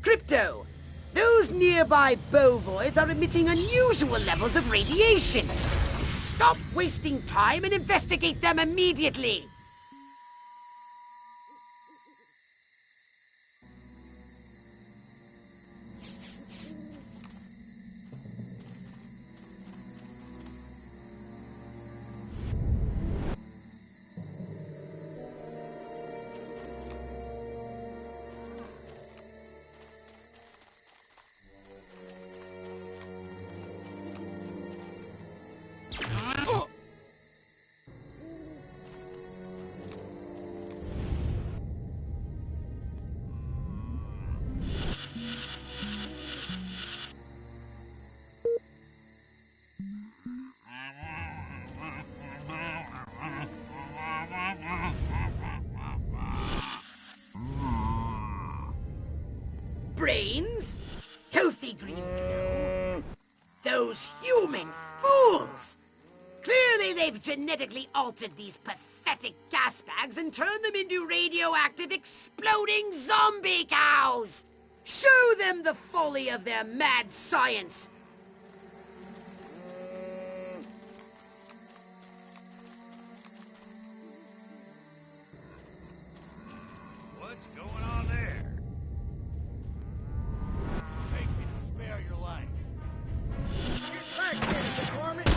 Crypto! Those nearby bovoids are emitting unusual levels of radiation. Stop wasting time and investigate them immediately! Brains? Healthy green glow? Those human fools! Clearly they've genetically altered these pathetic gas bags and turned them into radioactive exploding zombie cows! Show them the folly of their mad science! What's going on there? Make me to spare your life. Get back here, deformity!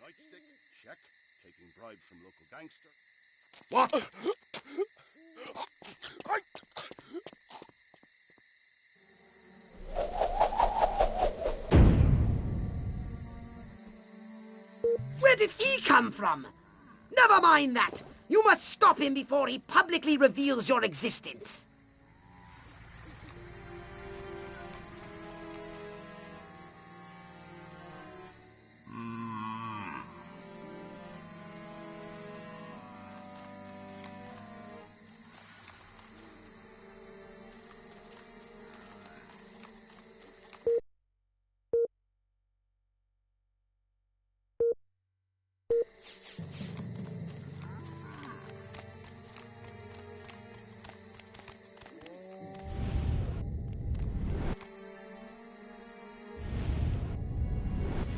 Nightstick, check. Taking bribes from local gangster. What? Where did he come from? Never mind that! You must stop him before he publicly reveals your existence.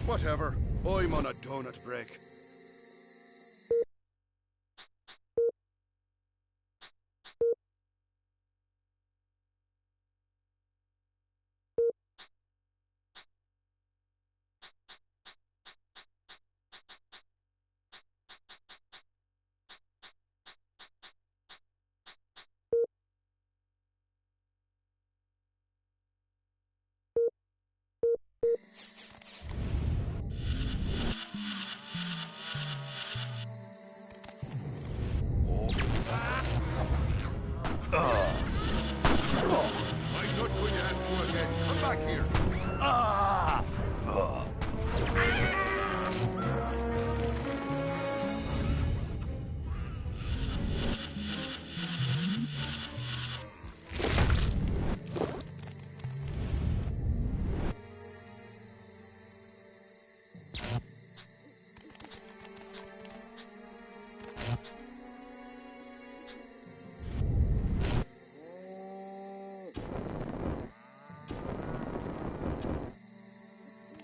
Whatever. I'm on a donut break.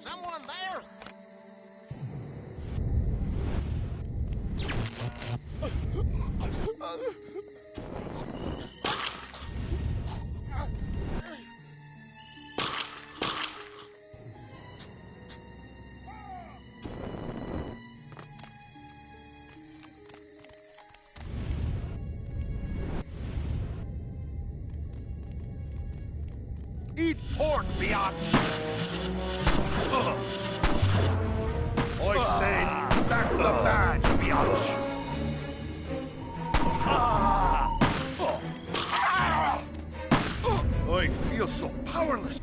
Someone there? Eat pork, biatch! I said, back the badge, biatch! I feel so powerless.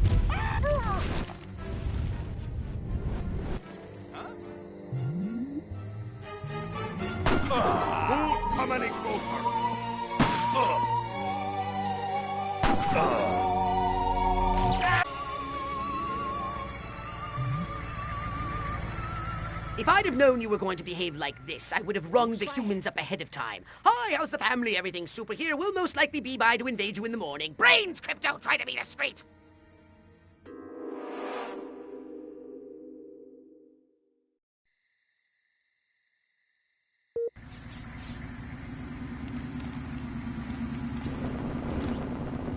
Don't come any closer. If I'd have known you were going to behave like this, I would have rung the humans up ahead of time. Hi, how's the family? Everything's super here. We'll most likely be by to invade you in the morning. Brains, Crypto! Try to be discreet!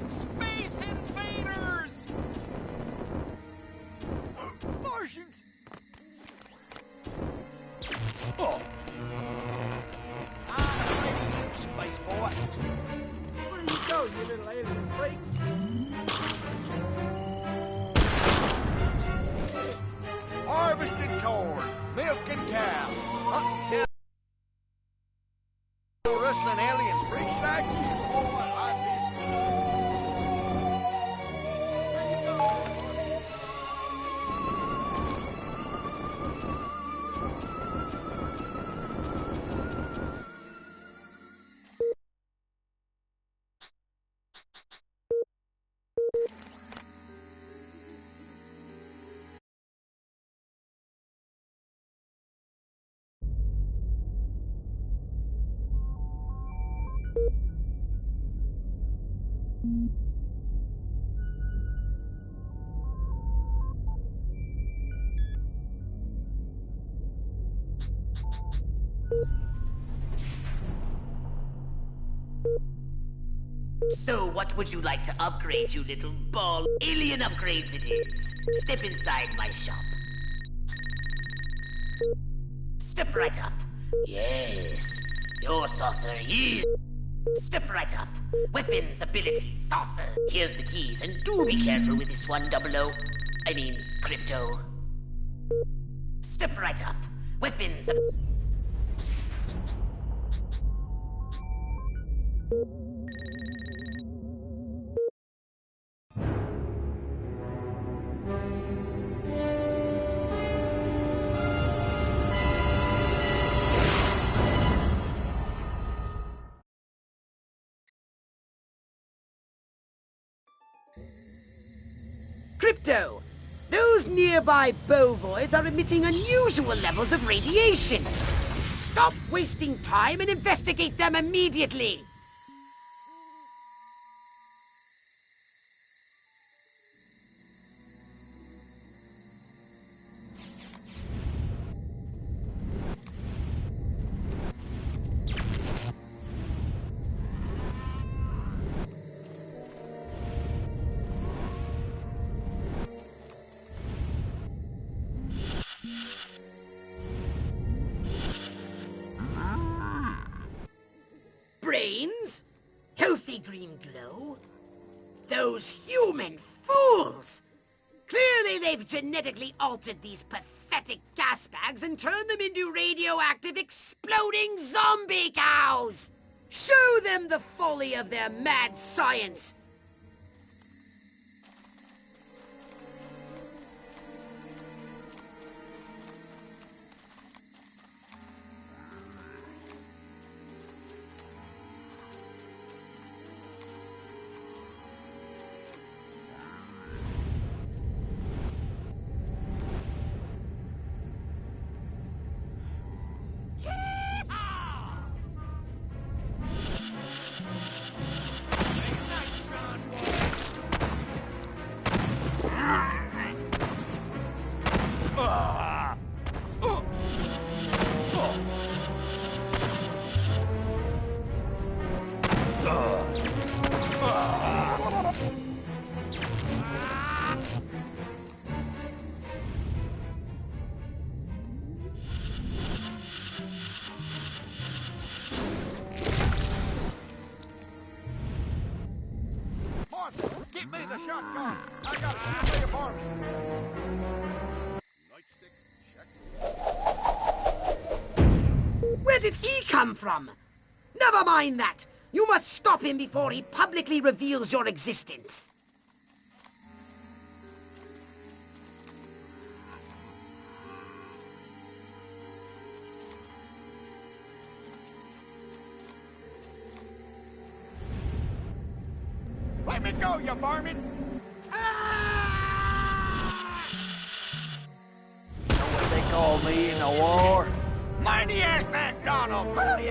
Space invaders! Martians! Oh. Space boy. Where do you go, you little alien freak? Harvesting corn, milking cows, hunting cows, rustling alien freaks like you. Boy, life is So, what would you like to upgrade, you little ball? Alien upgrades it is. Step inside my shop. Step right up. Yes, your saucer is... Step right up. Weapons, abilities, saucer. Here's the keys, and do be careful with this one, 00. I mean, Crypto. Step right up. Weapons... Crypto! Those nearby bovoids are emitting unusual levels of radiation. Stop wasting time and investigate them immediately! Brains? Healthy green glow? Those human fools! Clearly they've genetically altered these pathetic gas bags and turned them into radioactive exploding zombie cows! Show them the folly of their mad science! Give me the shotgun. I got a apartment. Nightstick, check. Where did he come from? Never mind that. You must stop him before he publicly reveals your existence. Let me go, you varmint! You know what they call me in the war? Mighty-ass MacDonald! Yeah!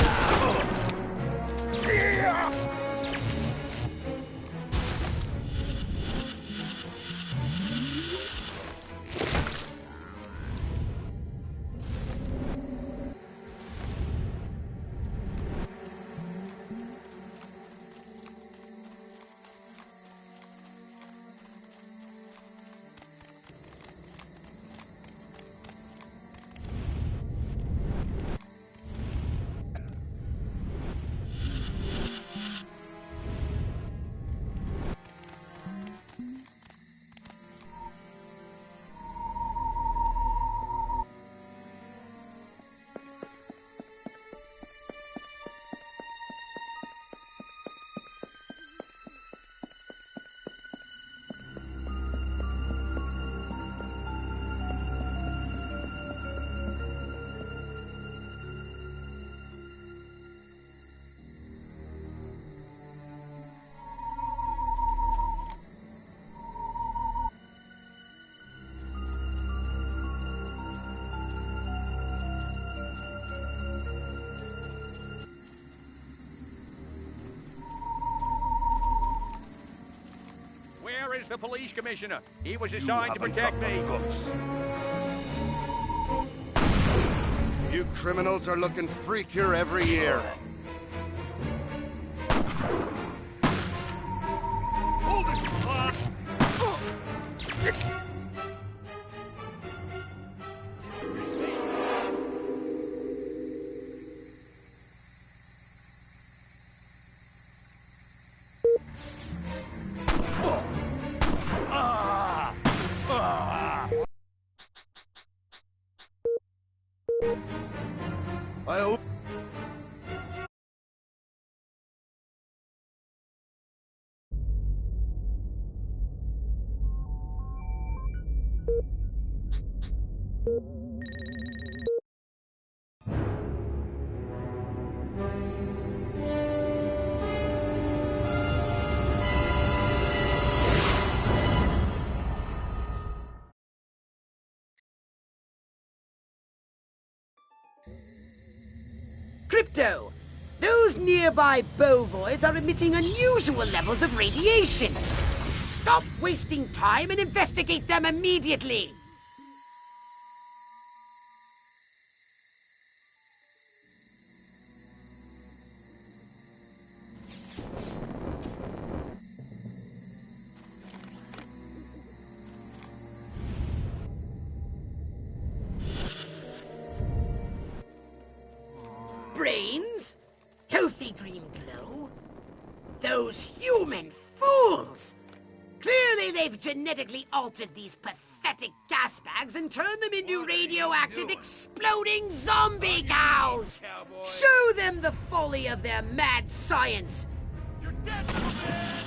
Where is the police commissioner? He was You assigned to haven't protect got me. the guts. You criminals are looking freakier every year. Hold it! I hope. Crypto! Those nearby bovoids are emitting unusual levels of radiation. Stop wasting time and investigate them immediately! Brains? Healthy green glow? Those human fools! Clearly they've genetically altered these pathetic gas bags and turned them into radioactive exploding zombie cows! Cowboy. Show them the folly of their mad science! You're dead, little man!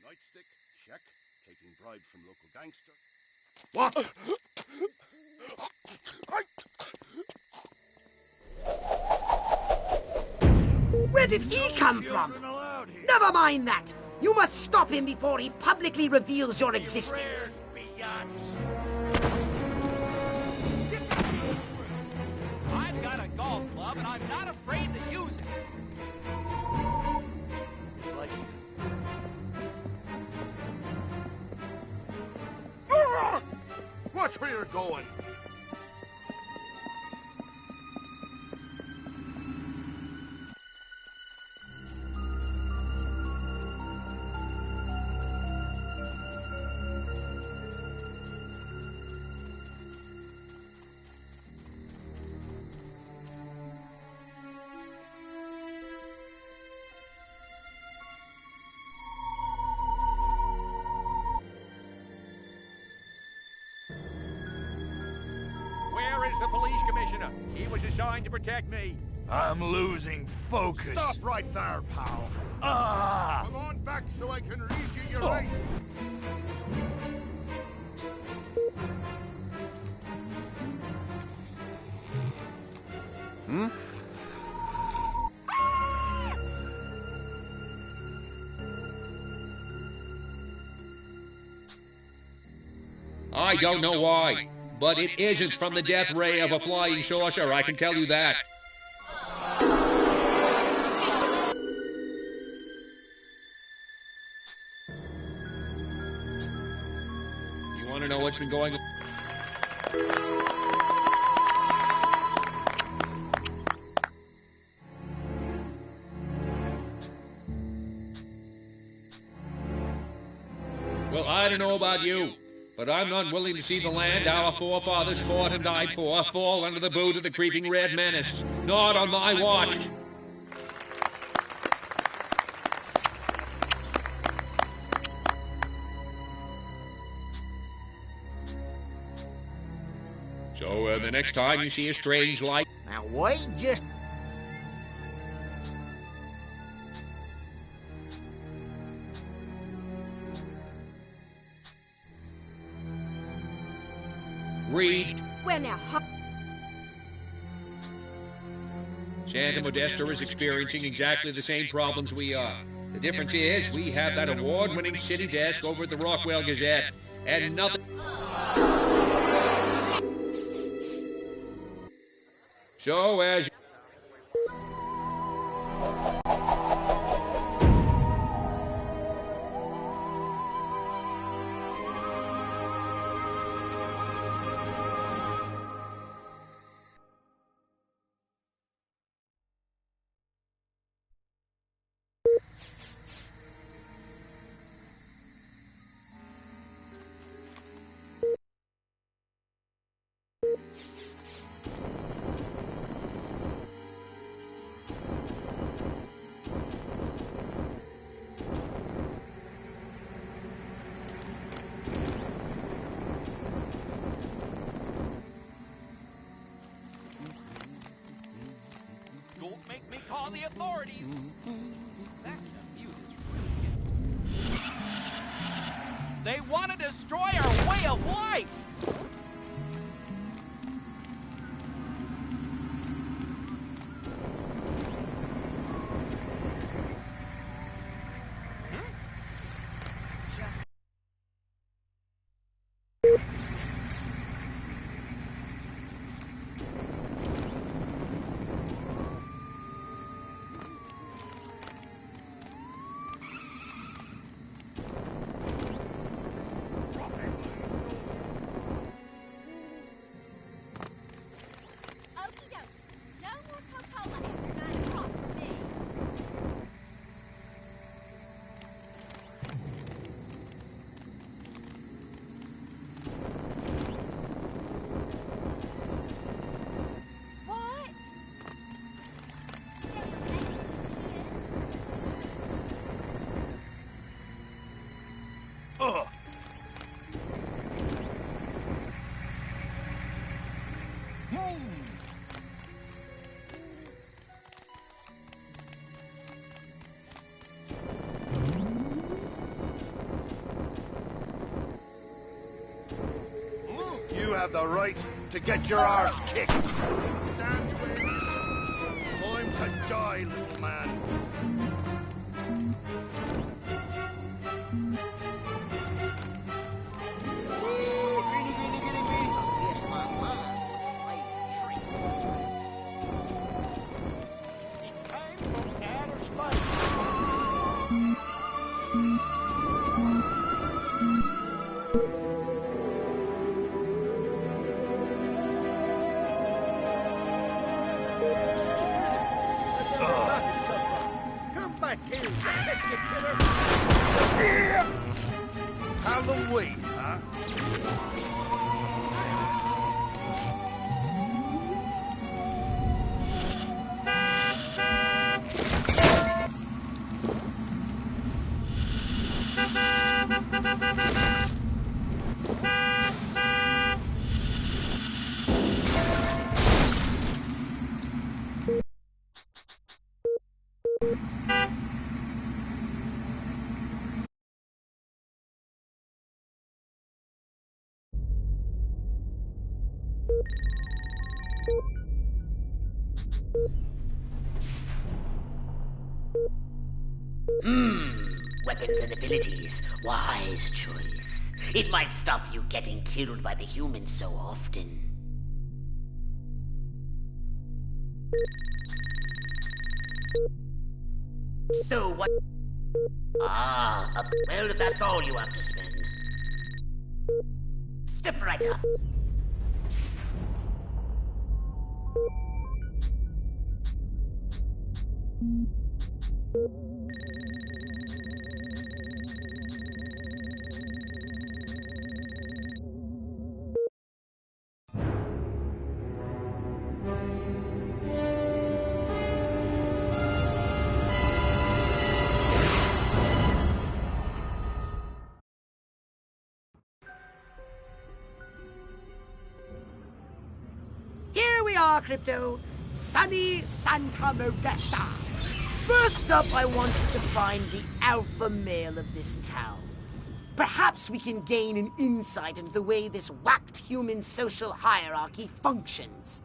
Nightstick, check. Taking bribes from local gangster. What? When Where did he come from? Children allowed here. Never mind that. You must stop him before he publicly reveals your Rare existence. biatch. I've got a golf club and I'm not afraid to use it. It's like he's... Ah! Watch where you're going. Where is the police commissioner? He was assigned to protect me. I'm losing focus. Stop right there, pal. Ah! Come on back so I can read you your rights. Hmm? I don't know why, but it isn't from the death ray of a flying saucer, I can tell you that. You want to know what's been going on? Well, I don't know about you, but I'm not willing to see the land our forefathers fought and died for fall under the boot of the creeping red menace. Not on my watch. So, the next time you see a strange light... Now wait just... Read. Well, now, Santa Modesta is experiencing exactly the same problems we are. The difference is we have that award-winning city desk over at the Rockwell Gazette, and nothing... So, as... Don't make me call the authorities. That kind of music's really getting... They want to destroy our way of life! okie dokie. No more Coca-Cola after 9 o'clock for me. What? Ugh! You have the right to get your arse kicked. Time to die, little man. I kill you, biscuit killer! Halloween, huh? Weapons and abilities. Wise choice. It might stop you getting killed by the humans so often. So what? Well, if that's all you have to spend. Step right up. Here we are, Crypto. Sunny Santa Modesta. First up, I want you to find the alpha male of this town. Perhaps we can gain an insight into the way this whacked human social hierarchy functions.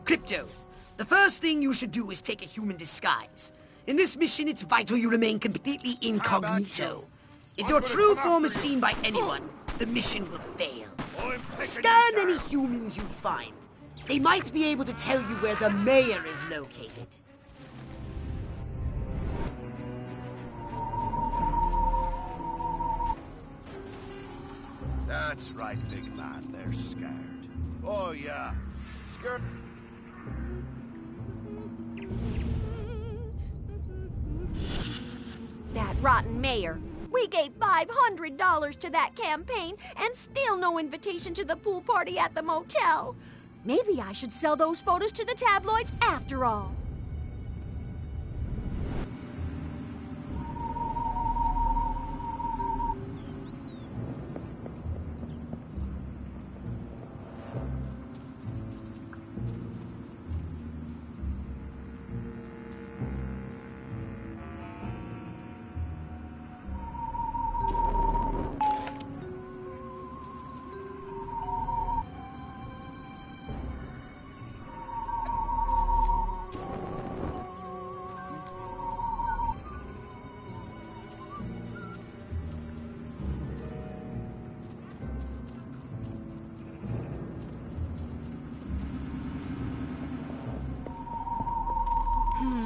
Crypto, the first thing you should do is take a human disguise. In this mission, it's vital you remain completely incognito. If your true form is seen by anyone, the mission will fail. Scan any humans you find. They might be able to tell you where the mayor is located. That's right, big man. They're scared. Oh, yeah. Scared. That rotten mayor. We gave $500 to that campaign and still no invitation to the pool party at the motel. Maybe I should sell those photos to the tabloids after all.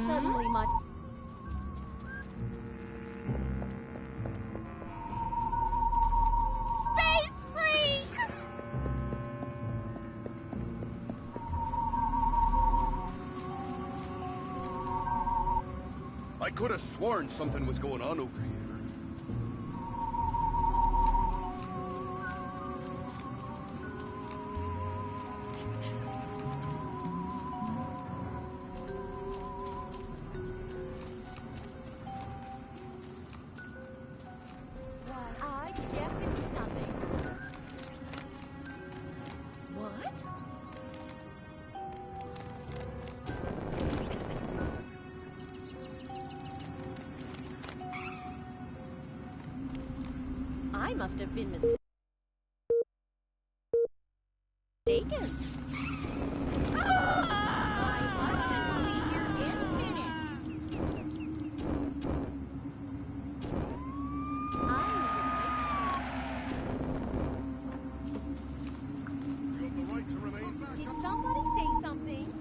Suddenly my... Space freak! I could have sworn something was going on over here. I guess it's nothing. What? I must have been mistaken. My husband will be here in a minute. I You have the right to remain back. Did somebody say something?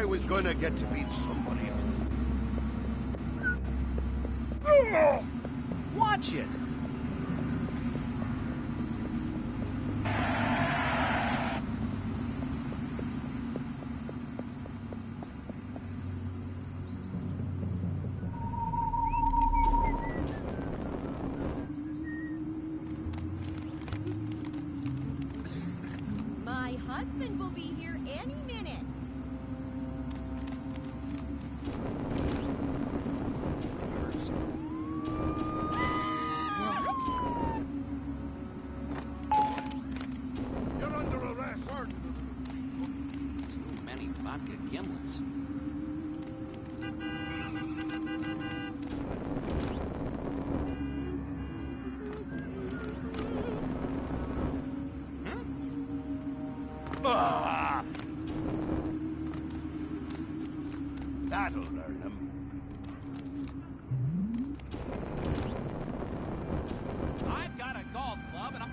I was gonna get to beat somebody else. Watch it. My husband will be here any minute. You're under arrest. Too many vodka gimlets. Ah! That'll learn him. I've got a golf club and I'm...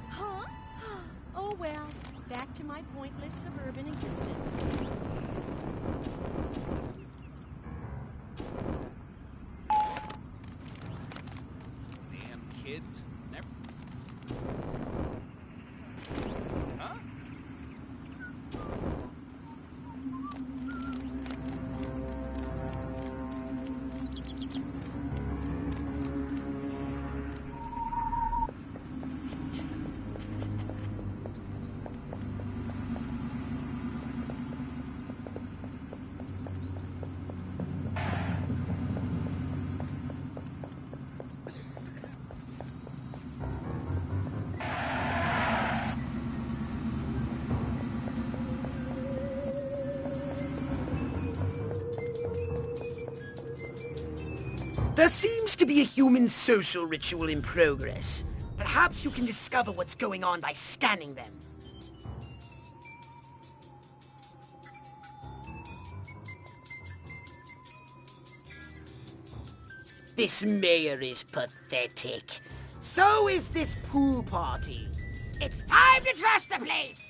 Huh? Oh well, back to my pointless suburban existence. Damn kids. Never... Huh? There seems to be a human social ritual in progress. Perhaps you can discover what's going on by scanning them. This mayor is pathetic. So is this pool party. It's time to trash the place!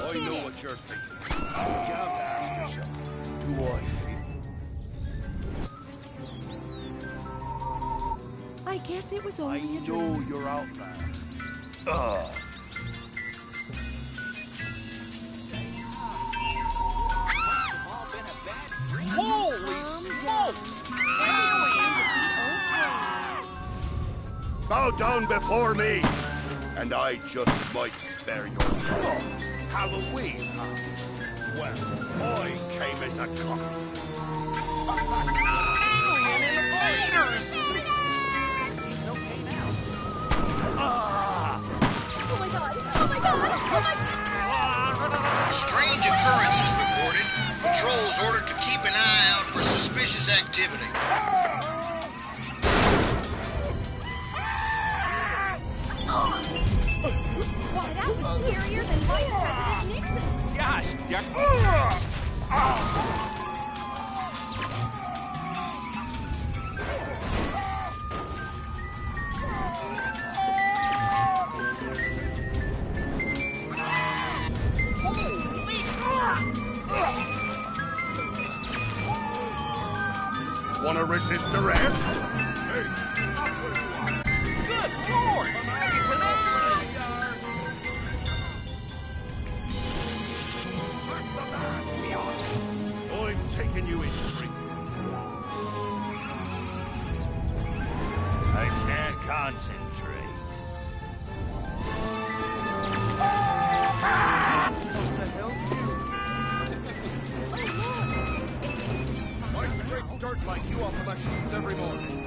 I know what you're thinking. But you have to ask yourself, do I feel? I guess it was I only a dream. know you're out there. Ugh. All been a bad dream. Holy smokes! Bow down before me, and I just might spare your life. Halloween, huh? Well, I came as a cop. Alien invaders! Seems okay now. Ah! Oh my god! Oh my god! Oh my god! Strange occurrences reported. Patrols ordered to keep an eye out for suspicious activity. Why, that was scarier than Vice President Nixon! Gosh, darn. Wanna resist arrest? Good Lord! It's an alien! I'm taking you in, Freak. I can't concentrate. I scrape dirt like you off of my shoes every morning.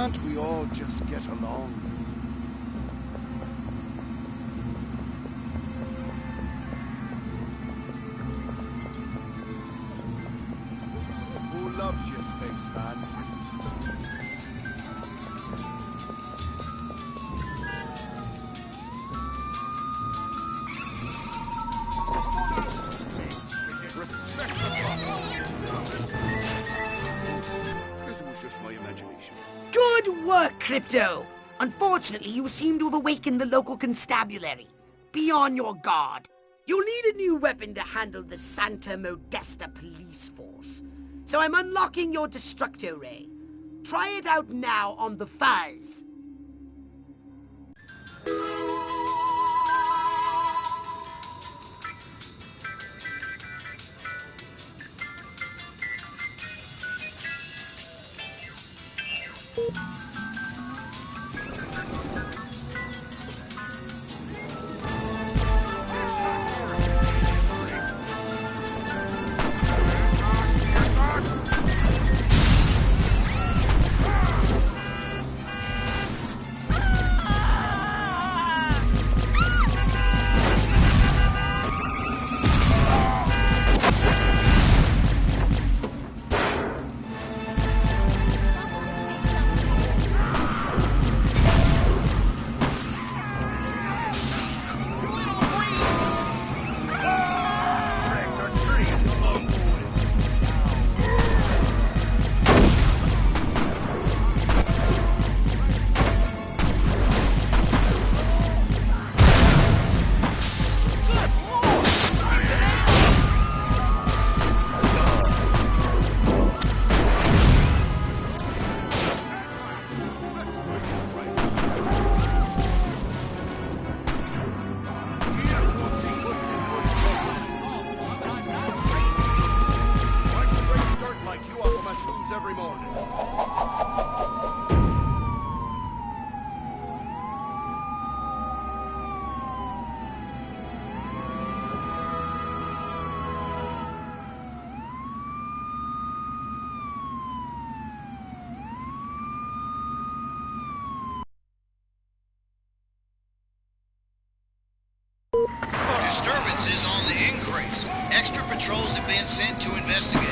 Can't we all just get along? Who loves you, spaceman? Respect the prophet. Guess it was just my imagination. Good work, Crypto! Unfortunately, you seem to have awakened the local constabulary. Be on your guard. You'll need a new weapon to handle the Santa Modesta police force. So I'm unlocking your Destructo Ray. Try it out now on the Fuzz. Every morning. Disturbances on the increase. Extra patrols have been sent to investigate.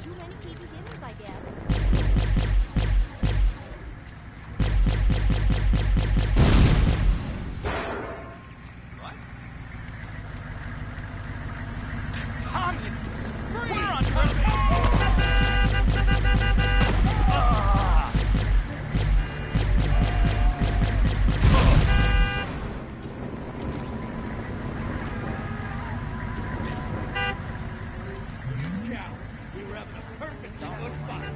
Too many TV dinners, I guess. What? Communists! We're under attack! We were having a perfect good fight.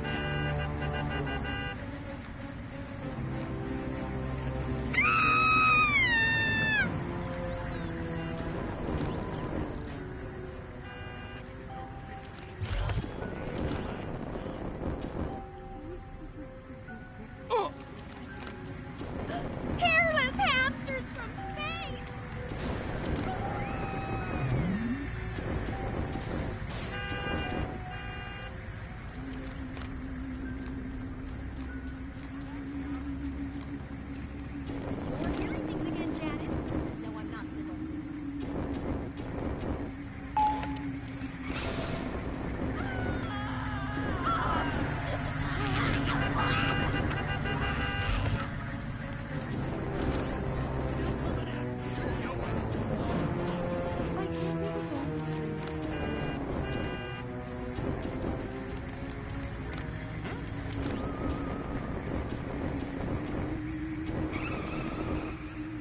Hairless hamsters from space! You're hearing things again, Janet. No, I'm not civil. I guess it was all a dream.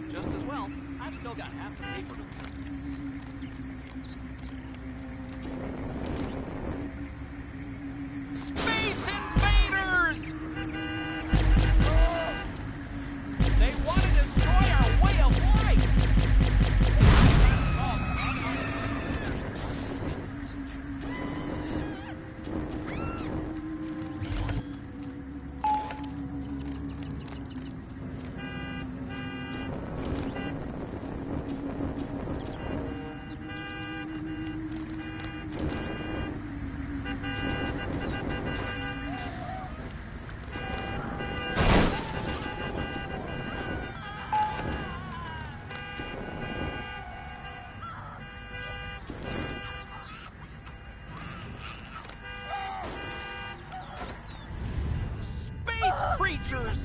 Just as well. I've still got half the paper to Space invaders! They want to destroy our way of life! Space creatures!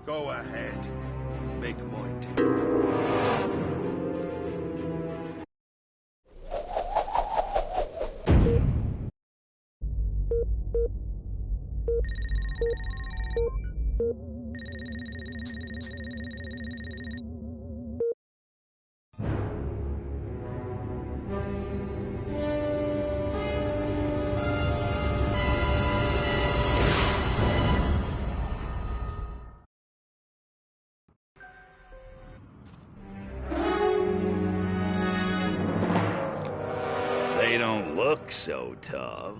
Go ahead. Make mine. They don't look so tough.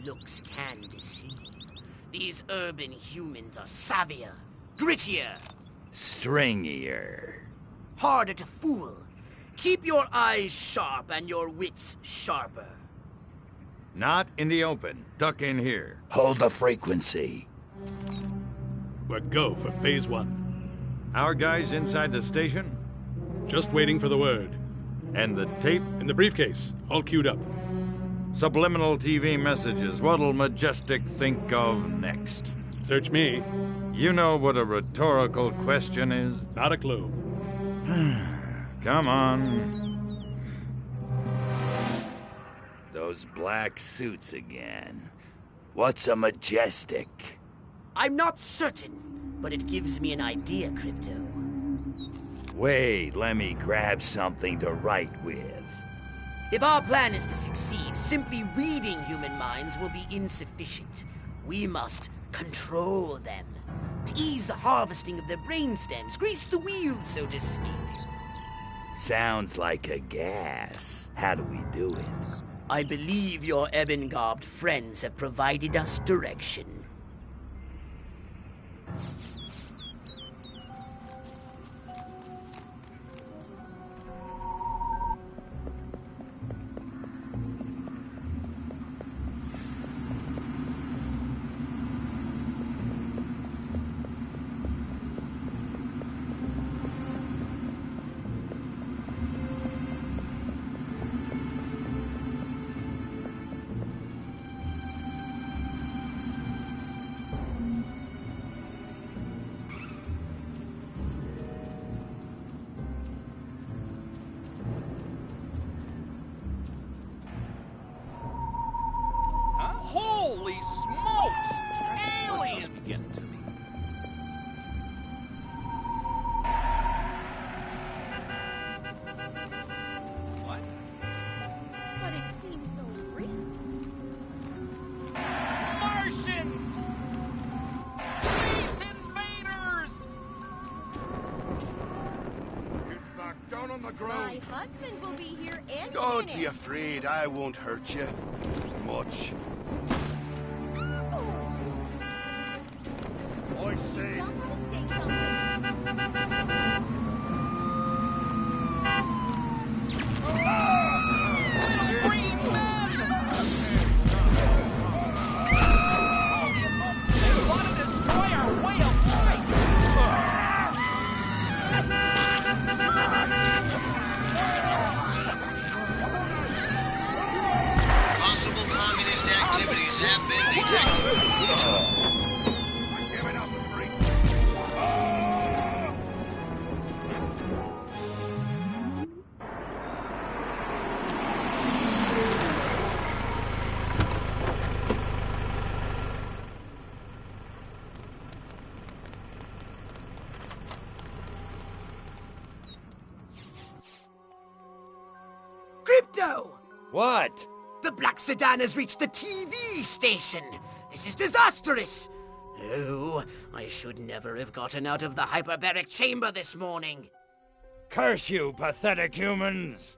Looks can deceive. These urban humans are savvier, grittier, Stringier. harder to fool. Keep your eyes sharp and your wits sharper. Not in the open. Duck in here. Hold the frequency. We're go for phase 1. Our guys inside the station? Just waiting for the word. And the tape? In the briefcase, all queued up. Subliminal TV messages. What'll Majestic think of next? Search me. You know what a rhetorical question is? Not a clue. Come on. Those black suits again. What's a majestic? I'm not certain, but it gives me an idea, Crypto. Wait, let me grab something to write with. If our plan is to succeed, simply reading human minds will be insufficient. We must control them. To ease the harvesting of their brainstems, grease the wheels, so to speak. Sounds like a gas. How do we do it? I believe your ebon-garbed friends have provided us direction. Holy smokes! Aliens! What? But it seems so real. Martians! Space invaders! Get back down on the My ground. husband will be here any Don't minute. be afraid, I won't hurt you. Much. I say, Somebody say something. Green men! They want to destroy our way of life! Possible communist activities have been detected. give it up, freak. Crypto! What? The black sedan has reached the TV station. This is disastrous. Oh, I should never have gotten out of the hyperbaric chamber this morning. Curse you, pathetic humans!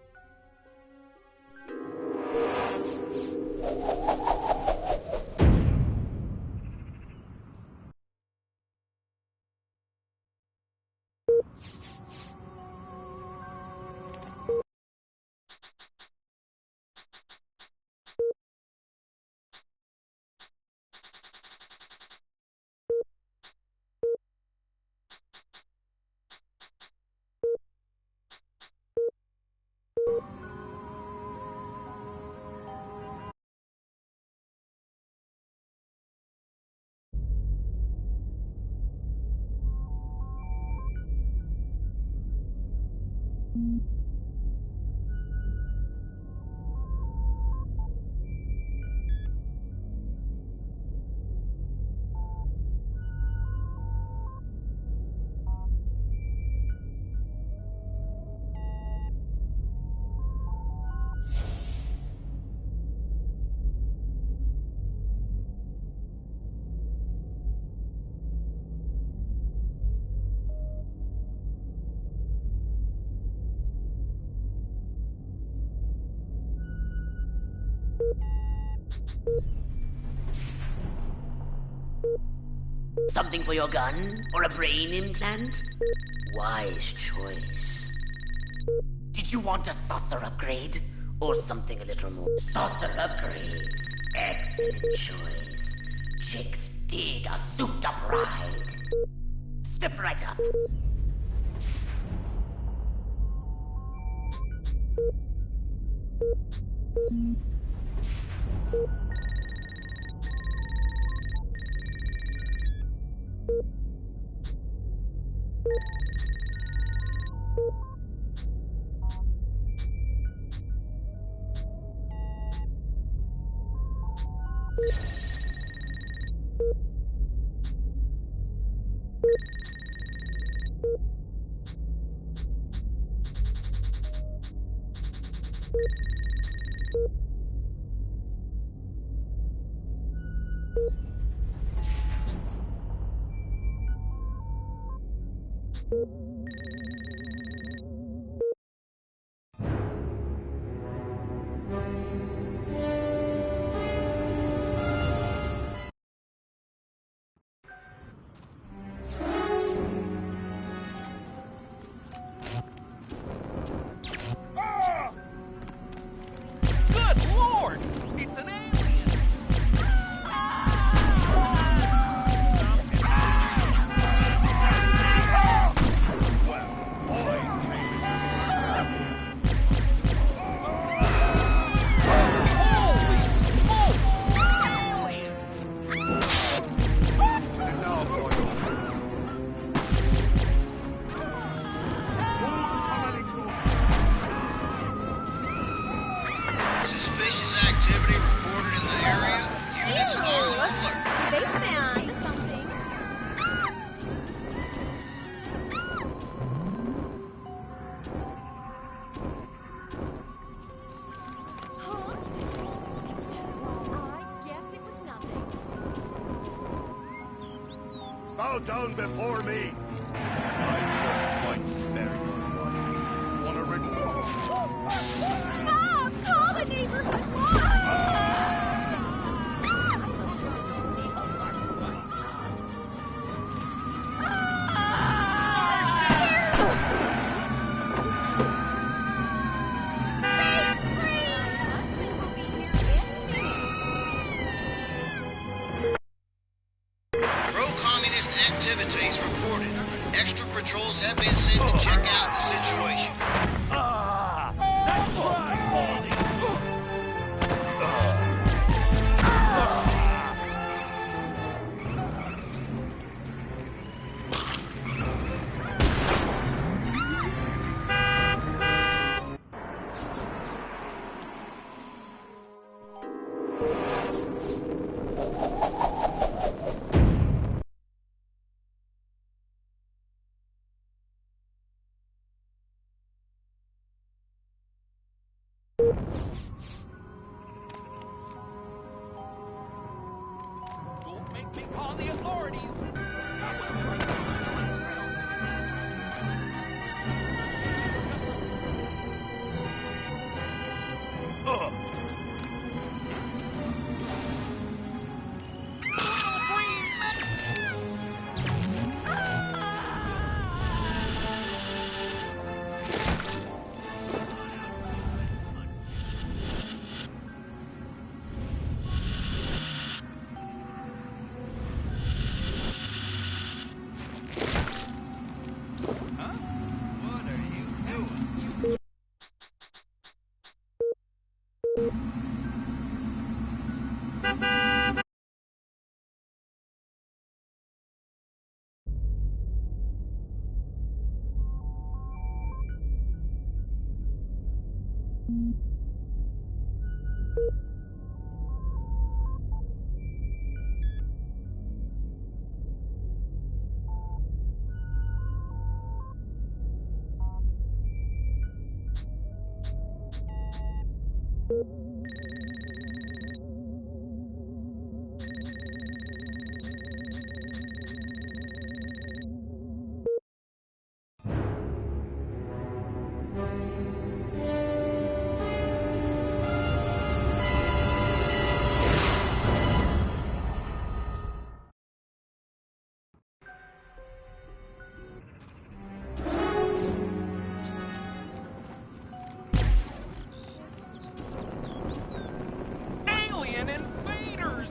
Something for your gun? Or a brain implant? Wise choice. Did you want a saucer upgrade? Or something a little more? Saucer upgrades. Excellent choice. Chicks dig a souped-up ride. Step right up. Good Lord! It's an alien! Holy smokes! Aliens! Suspicious activity reported in the area. Units are on alert. Spaceman, something. Huh? Well, I guess it was nothing. Bow down before me. I just might spare your life. Wanna Mom, call the neighborhood watch! Pro-communist activities reported. Extra patrols have been sent to check out the situation. That's right, Baldy! Don't make me call the authorities! What are you doing? Alien invaders!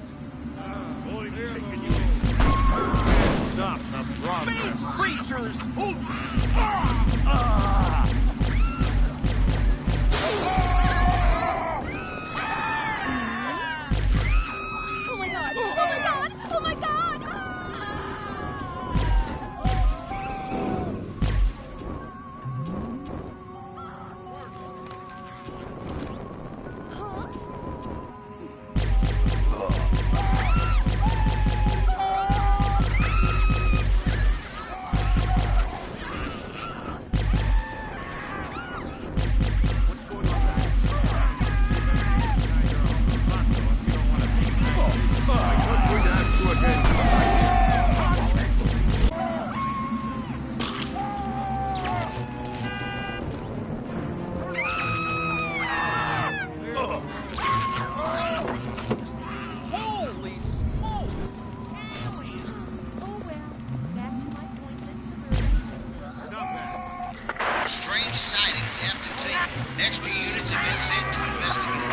Stop the Space creatures! Oh my god! Oh my god! Oh my god! Strange sightings have continued. Extra units have been sent to investigate.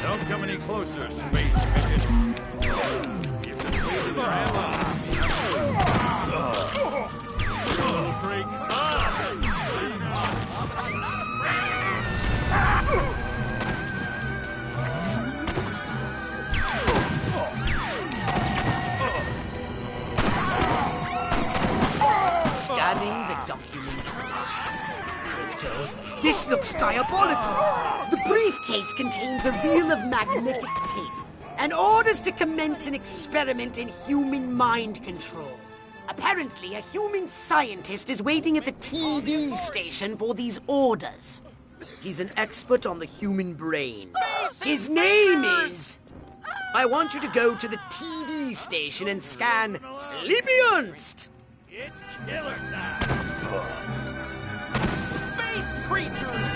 Don't come any closer, space midget. You can feel the hammer. Freak. Scanning the documents. Crypto, this looks diabolical. The briefcase contains a reel of magnetic tape and orders to commence an experiment in human mind control. Apparently, a human scientist is waiting at the TV station for these orders. He's an expert on the human brain. His name is... I want you to go to the TV station and scan Sleepy Ernst. It's killer time! Space creatures!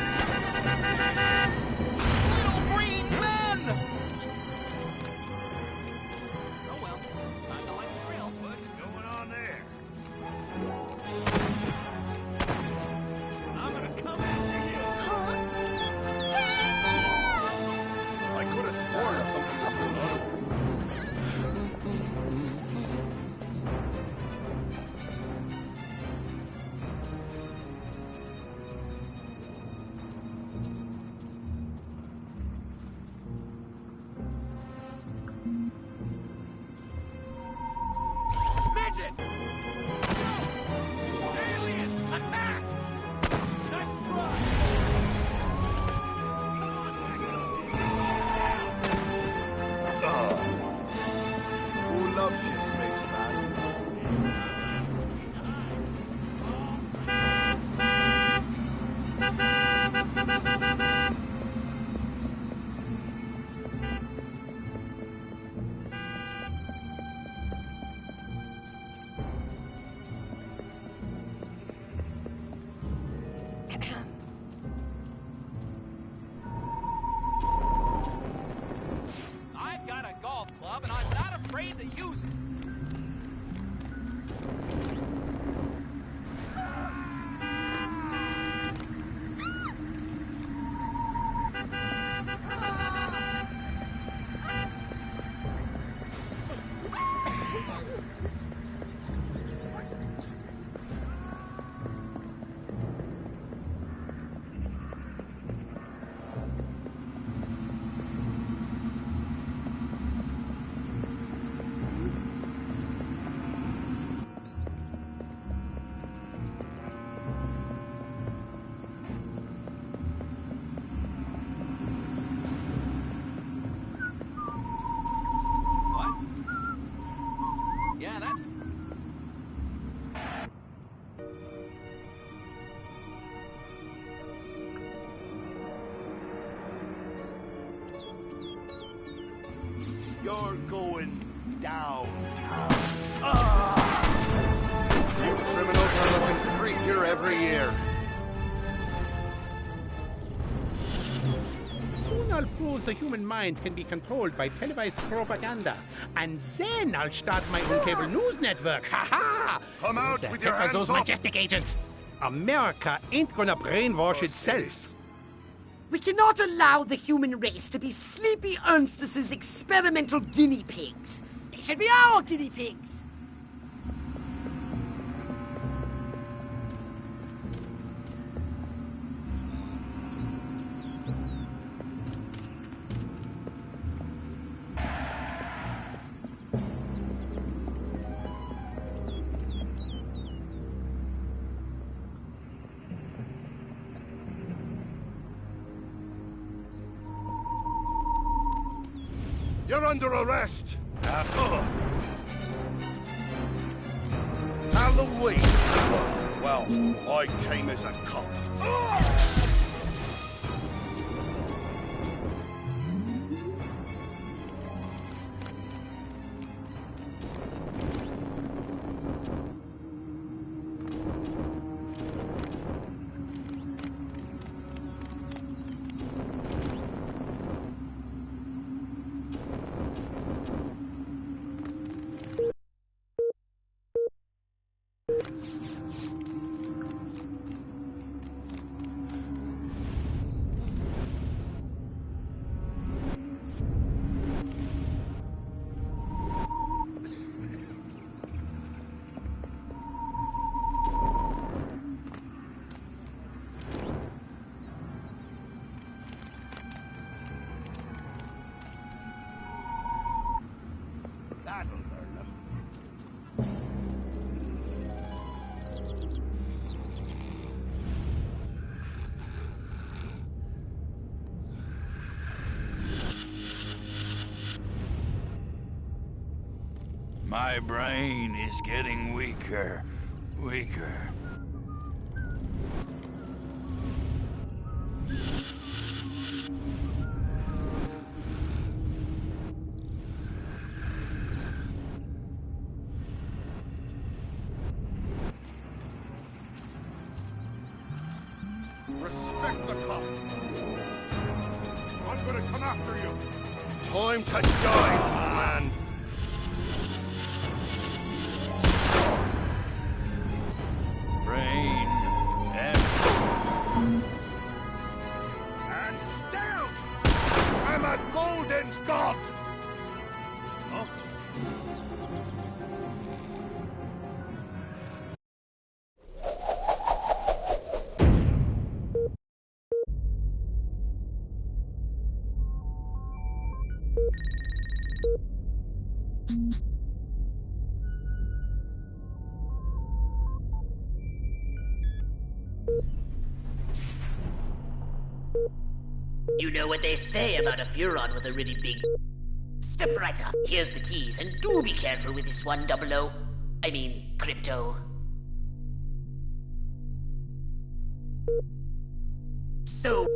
Little green men! Oh well, I know I'm thrilled. What's going on there? I'm gonna come after you! I could have sworn something was going on. Midget! Alien! Attack! Nice try! Come on back up here! Who loves you, spaceman? I've got a golf club and I'm not afraid to use it. What? Yeah, that's... You're going downtown. You criminals are looking freakier every year. Soon I'll prove the human mind can be controlled by televised propaganda. And then I'll start my own cable news network. Ha ha! Come out with your hands those up. majestic agents. America ain't gonna brainwash itself. We cannot allow the human race to be Sleepy Ernst's experimental guinea pigs. They should be our guinea pigs. You're under arrest. Halloween. Well, I came as a cop. My brain is getting weaker. Respect the cop. I'm gonna come after you. Time to die, man. Brain And stay out! I'm a golden god! Huh? You know what they say about a Furon with a really big... Step right up. Here's the keys, and do be careful with this one, 00. I mean, Crypto. So...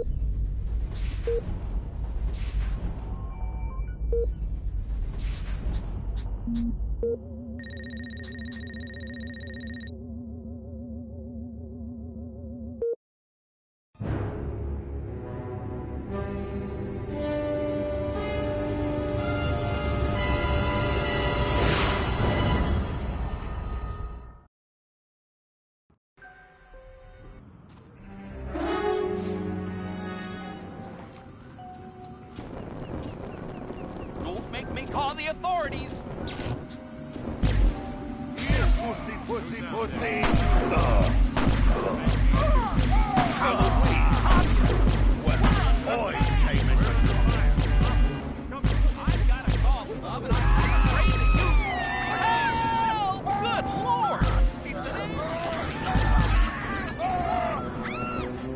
Don't make me call the authorities. Here, pussy. Halloween. Well, I came as a I've got a call, love, and I'm afraid to use it. Oh, good lord! It's an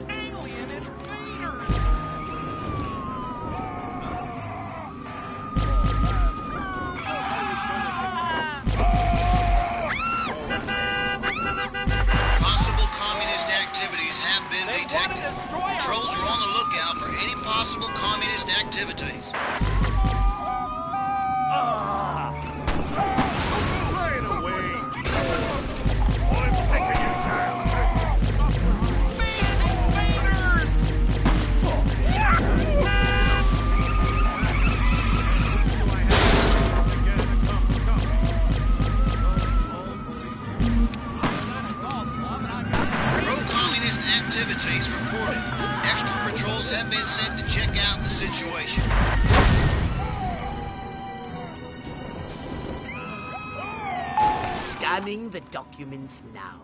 alien invaders! Possible communist activities have been They detected. want to destroy our Patrols are on the lookout for any possible communist activities. Right away. I'm taking you down. Space invaders! Pro-communist activities reported. Extra patrols have been sent to check out the situation. Scanning the documents now.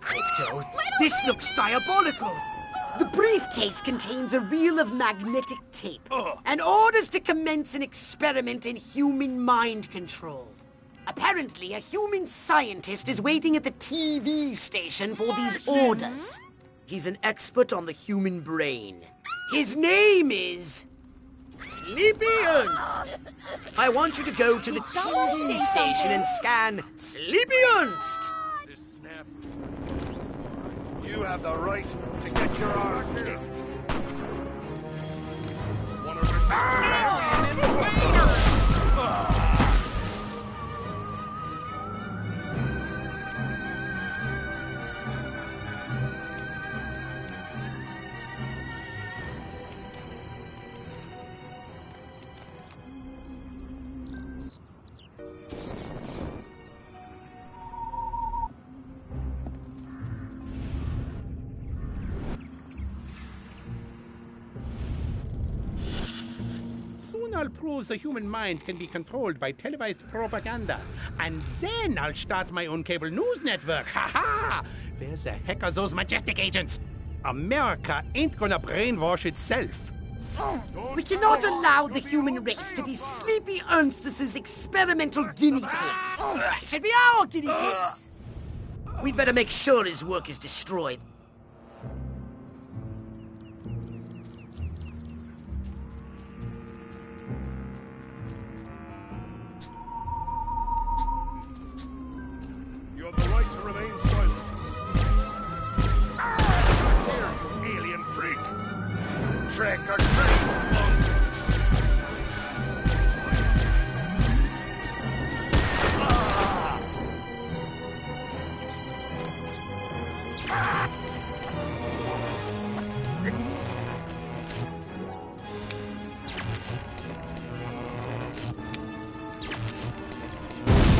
Crypto, this looks diabolical. The briefcase contains a reel of magnetic tape and orders to commence an experiment in human mind control. Apparently, a human scientist is waiting at the TV station for these orders. He's an expert on the human brain. His name is... Sleepy Ernst. I want you to go to the TV station and scan Sleepy Ernst. You have the right to get your arse kicked. Wanna resist arrest? Soon I'll prove the human mind can be controlled by televised propaganda. And then I'll start my own cable news network. Ha ha! Where the heck are those majestic agents? America ain't gonna brainwash itself. We cannot allow the human race to be Sleepy Ernst's experimental guinea pigs. They should be our guinea pigs. We'd better make sure his work is destroyed. trick or treat, punk!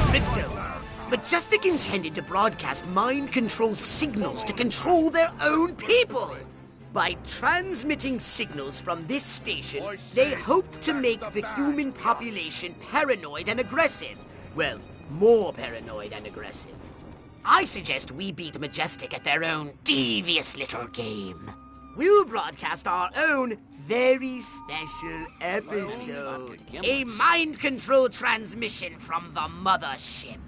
Crypto, Majestic intended to broadcast mind control signals to control their own people. By transmitting signals from this station, they hoped to make the human population paranoid and aggressive. Well, more paranoid and aggressive. I suggest we beat Majestic at their own devious little game. We'll broadcast our own very special episode. A mind control transmission from the mothership.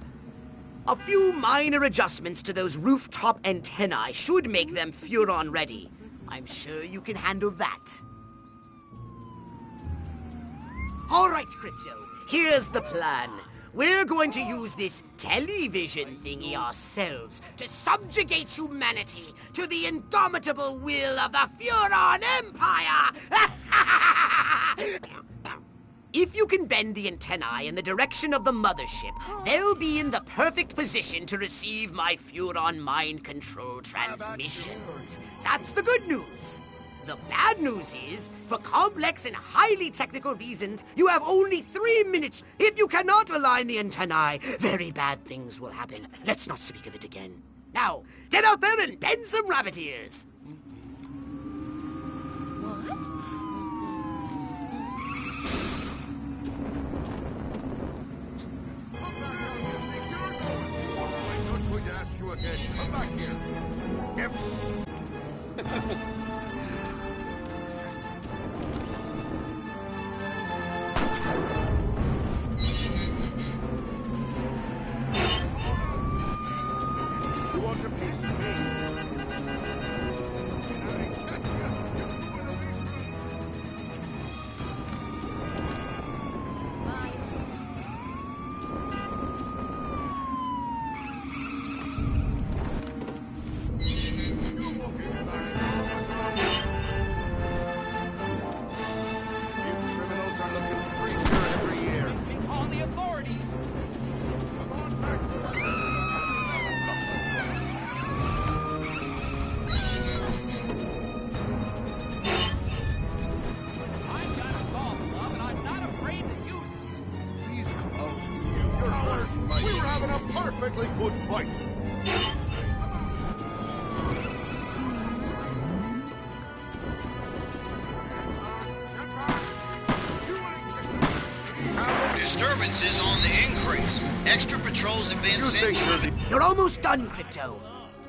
A few minor adjustments to those rooftop antennae should make them Furon ready. I'm sure you can handle that. All right, Crypto, here's the plan. We're going to use this television thingy ourselves to subjugate humanity to the indomitable will of the Furon Empire! If you can bend the antennae in the direction of the mothership, they'll be in the perfect position to receive my Furon mind control transmissions. That's the good news. The bad news is, for complex and highly technical reasons, you have only 3 minutes. If you cannot align the antennae, very bad things will happen. Let's not speak of it again. Now, get out there and bend some rabbit ears. I'm not going to ask you again. Come back here. Yep. You want a piece of me? I catch perfectly good fight. Disturbances on the increase. Extra patrols have been sent to... You're almost done, Crypto.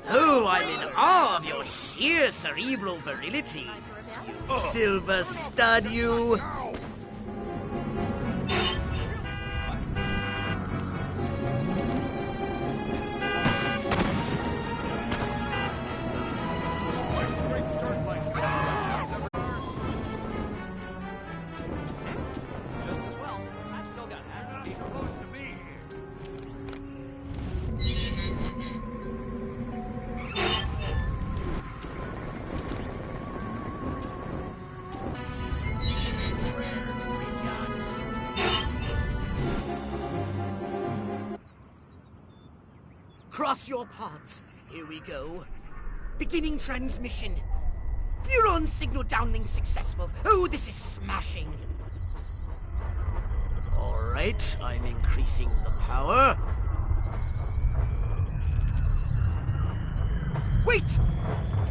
Oh, I'm in awe of your sheer cerebral virility. You silver stud, you. Cross your paths. Here we go. Beginning transmission. Furon signal downlink successful. Oh, this is smashing. All right, I'm increasing the power. Wait!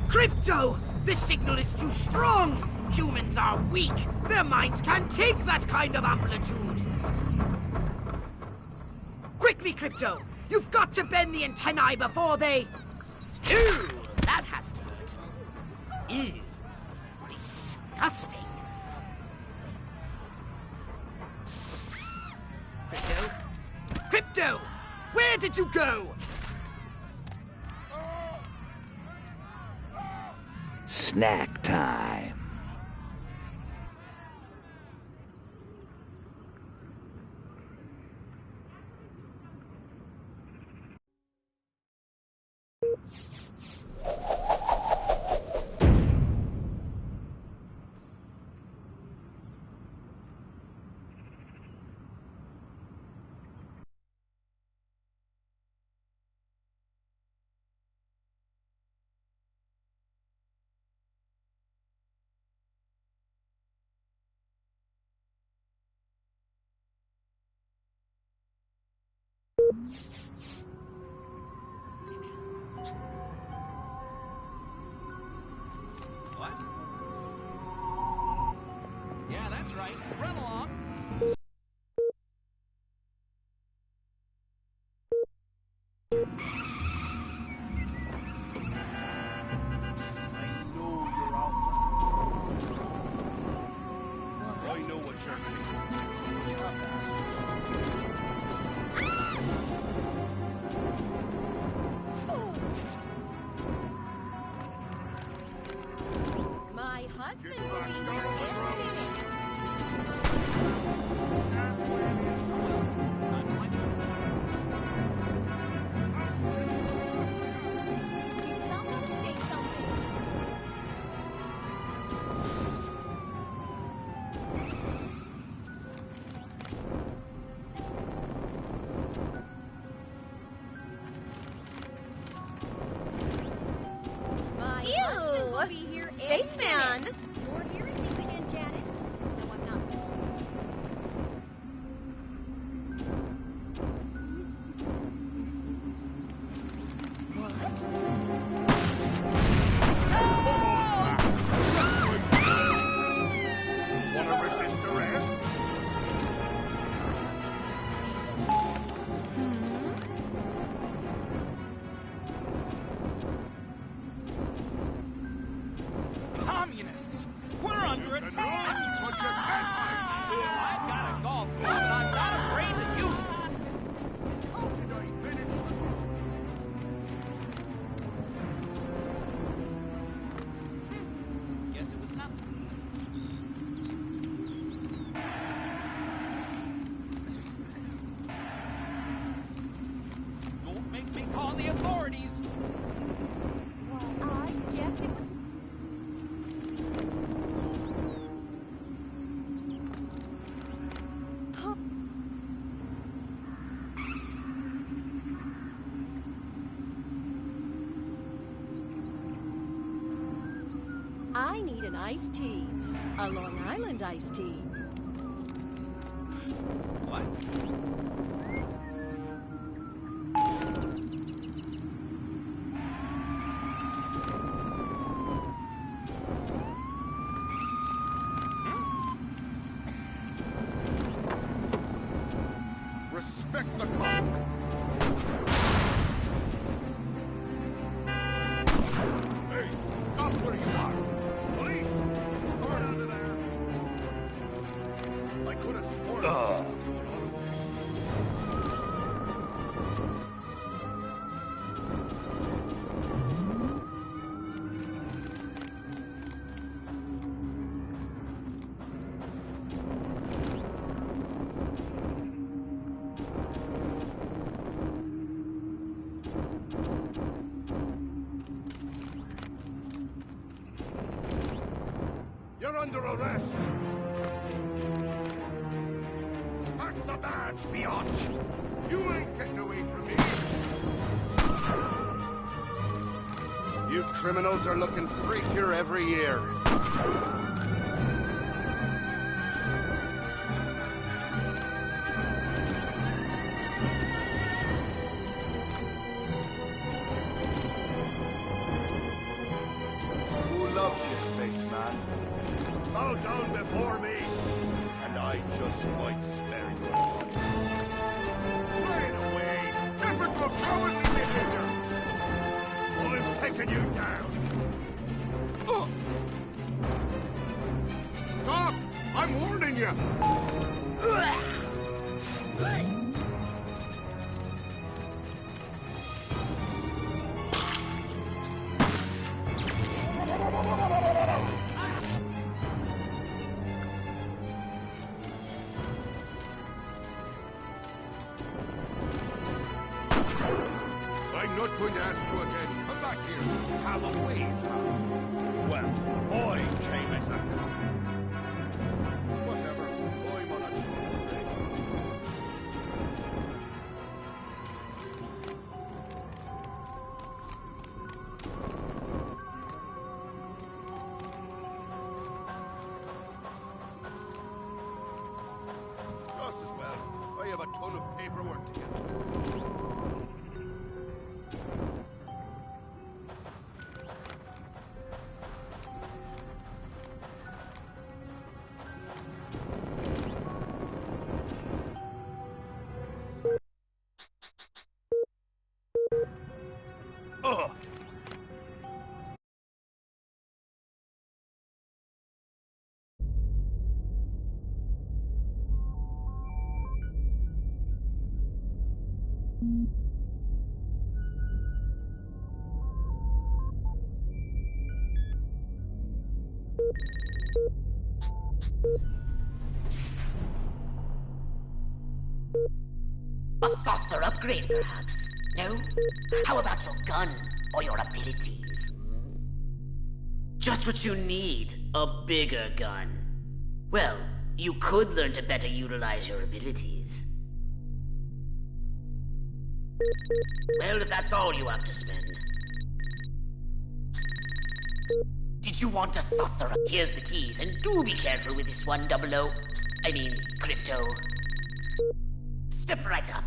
Crypto! This signal is too strong! Humans are weak. Their minds can't take that kind of amplitude. Quickly, Crypto! You've got to bend the antennae before they... Ew! That has to hurt. Ew. Disgusting. Crypto? Crypto! Where did you go? Snack time. What? Yeah, that's right. Run along. I know what you're My husband will be here any minute. Did somebody say something? My husband will be here any Spaceman! minute. You're hearing things again, Janet? No, I'm not. Want to resist arrest? Communists! We're under attack! But you can't hide. I've got a golf club and I'm not afraid to use it! How did I manage to lose Guess it was nothing. Don't make me call the authorities! Well, I guess it was. I need an iced tea. A Long Island iced tea. What? Respect the cop. Hey, stop where you are. Police! Come on out of there. I could have sworn I saw you doing all of this. You're under arrest. Pack the badge, biatch. You ain't getting away from me. You criminals are looking freakier every year. Who loves you, spaceman? Bow down before me, and I just might spare your life. Right away! Typical cowardly behavior! I'm taking you down! Stop! I'm warning you! I'm not going to ask you again. Come back here. Halloween. Well, I came as a cop. Whatever. I'm on a tour break. Just as well. I have a ton of paperwork to get to. Ugh. A saucer upgrade, perhaps? No? How about your gun or your abilities? Just what you need, a bigger gun. Well, you could learn to better utilize your abilities. Well, if that's all you have to spend. Did you want a saucer? Here's the keys, and do be careful with this one, 00. I mean, Crypto. Step right up.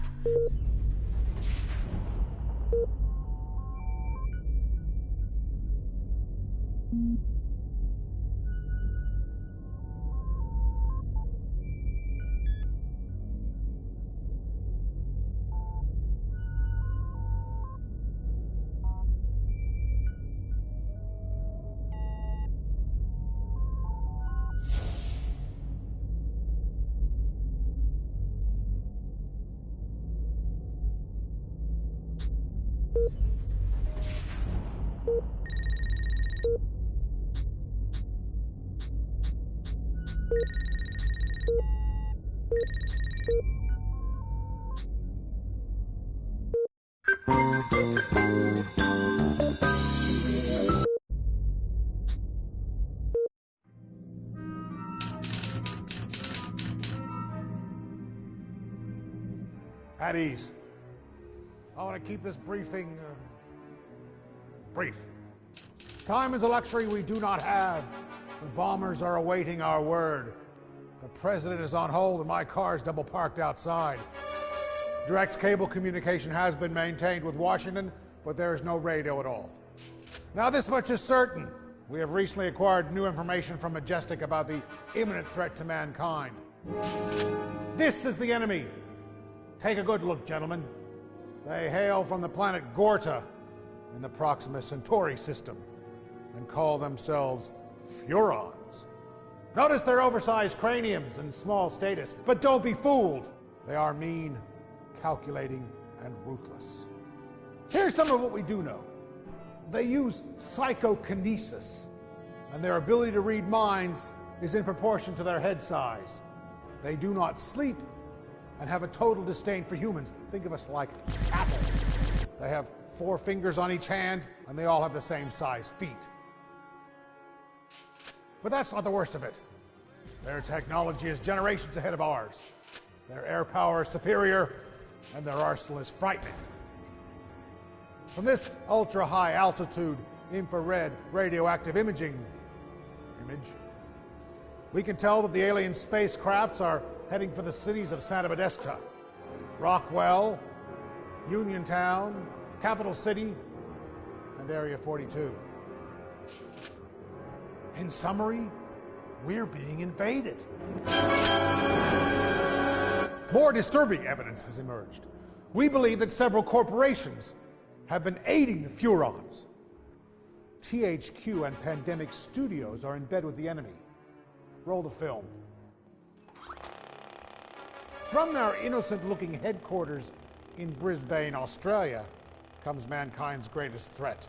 At ease. I want to keep this briefing brief. Time is a luxury we do not have. The bombers are awaiting our word. The president is on hold and my car is double parked outside. Direct cable communication has been maintained with Washington, but there is no radio at all. Now this much is certain. We have recently acquired new information from Majestic about the imminent threat to mankind. This is the enemy. Take a good look, gentlemen. They hail from the planet Gorta in the Proxima Centauri system and call themselves Furons. Notice their oversized craniums and small status, but don't be fooled. They are mean, calculating, and ruthless. Here's some of what we do know. They use psychokinesis, and their ability to read minds is in proportion to their head size. They do not sleep and have a total disdain for humans. Think of us like cattle. They have 4 fingers on each hand, and they all have the same size feet. But that's not the worst of it. Their technology is generations ahead of ours. Their air power is superior, and their arsenal is frightening. From this ultra-high altitude infrared radioactive image, we can tell that the alien spacecrafts are heading for the cities of Santa Modesta, Rockwell, Uniontown, Capital City, and Area 42. In summary, we're being invaded. More disturbing evidence has emerged. We believe that several corporations have been aiding the Furons. THQ and Pandemic Studios are in bed with the enemy. Roll the film. From their innocent-looking headquarters in Brisbane, Australia, comes mankind's greatest threat.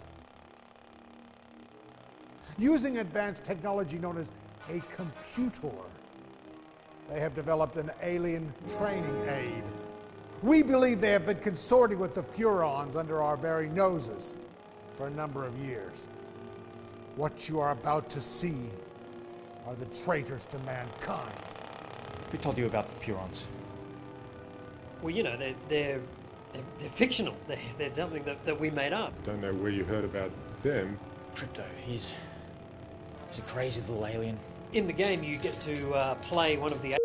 Using advanced technology known as a computer, they have developed an alien training aid. We believe they have been consorting with the Furons under our very noses for a number of years. What you are about to see are the traitors to mankind. Who told you about the Furons? Well, you know, they're fictional. They're something that we made up. Don't know where you heard about them. Crypto, he's a crazy little alien. In the game, you get to play one of the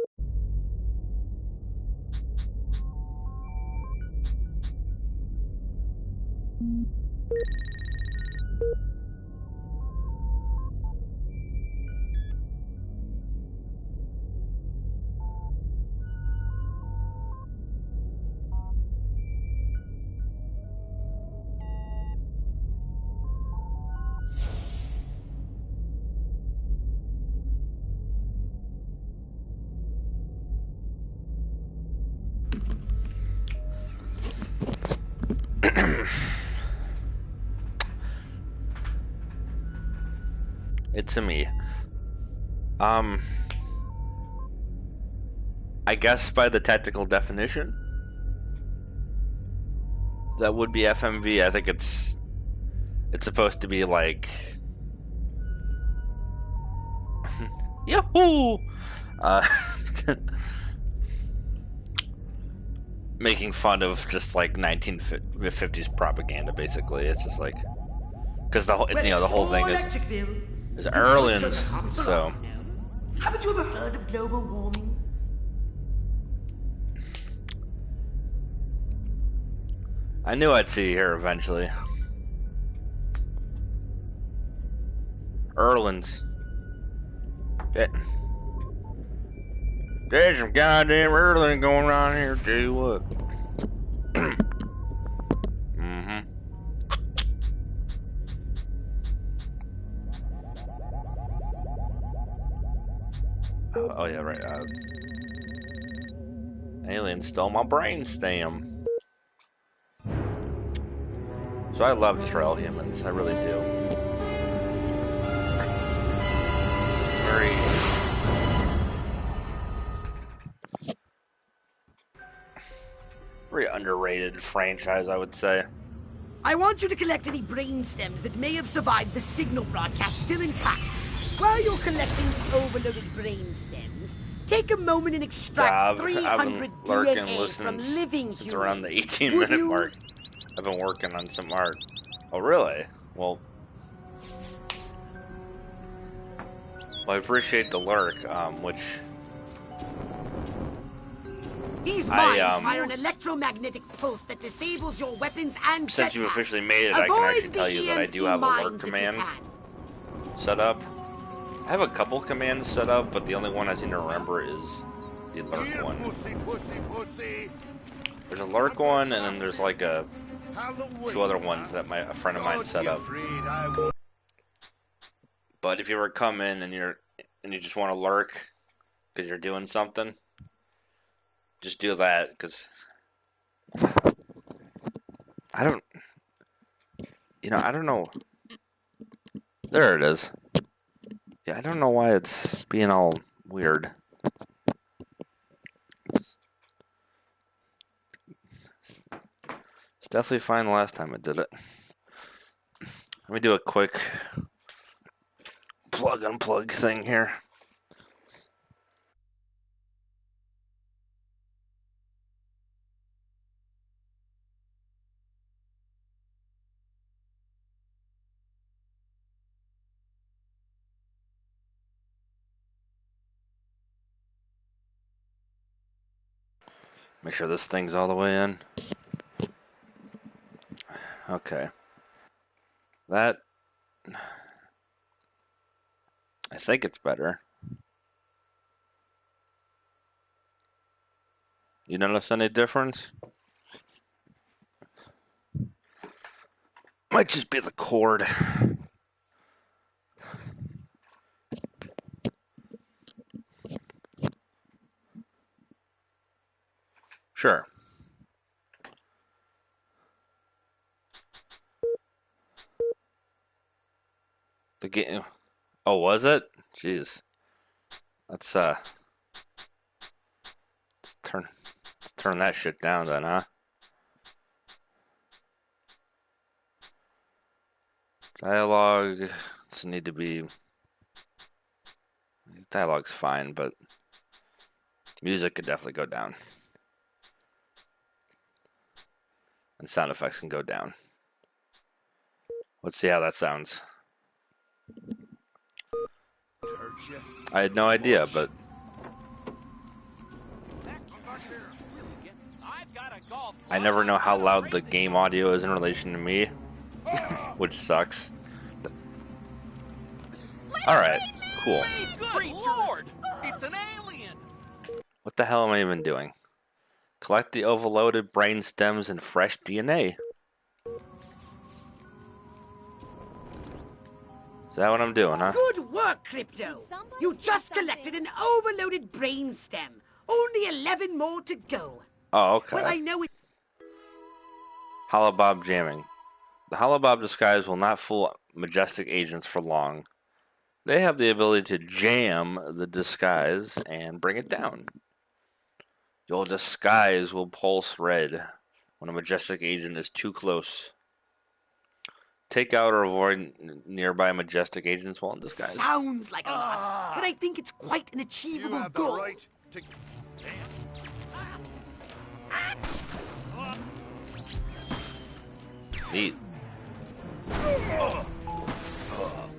It's a me. I guess by the technical definition, that would be FMV. I think it's supposed to be like Yahoo! Making fun of just like 1950s propaganda, basically. It's just like, because the whole, the whole thing is aliens. So, haven't you ever heard of global warming? I knew I'd see you here eventually. Erlands. There's some goddamn Erland going on here, tell you what. Oh yeah, right. Alien stole my brain stem. So I love Trail Humans, I really do. Very underrated franchise, I would say. I want you to collect any brain stems that may have survived the signal broadcast still intact. While you're collecting the overloaded brain stems, take a moment and extract 300 DNA from living humans. It's around the 18-minute mark. I've been working on some art. Oh, really? Well, I appreciate the lurk, which... These mines fire an electromagnetic pulse that disables your weapons and since you've officially made it, I can actually tell you that I do have a lurk command set up. I have a couple commands set up, but the only one I seem to remember is the lurk one. There's a lurk one, and then there's like a 2 other ones that a friend of mine set up. But if you ever come in and you just want to lurk because you're doing something, just do that, because I don't know. There it is. Yeah, I don't know why it's being all weird. It's definitely fine the last time I did it. Let me do a quick plug-unplug thing here. Make sure this thing's all the way in. Okay. That... I think it's better. You notice any difference? Might just be the cord. Sure. The game. Oh, was it? Jeez. Let's turn that shit down then, huh? Dialogue doesn't need to be. Dialogue's fine, but music could definitely go down. And sound effects can go down. Let's see how that sounds. I had no idea, but I never know how loud the game audio is in relation to me, which sucks. Alright, cool. Good Lord! It's an alien! What the hell am I even doing? Collect the overloaded brain stems and fresh DNA. Is that what I'm doing, huh? Good work, Crypto! You just collected an overloaded brain stem. Only 11 more to go. Oh, okay. Well, I know it. Holobob jamming. The Holobob disguise will not fool majestic agents for long. they have the ability to jam the disguise and bring it down. Your disguise will pulse red when a majestic agent is too close. Take out or avoid nearby majestic agents while in disguise. Sounds like a lot, but I think it's quite an achievable You have goal. the right to... Neat.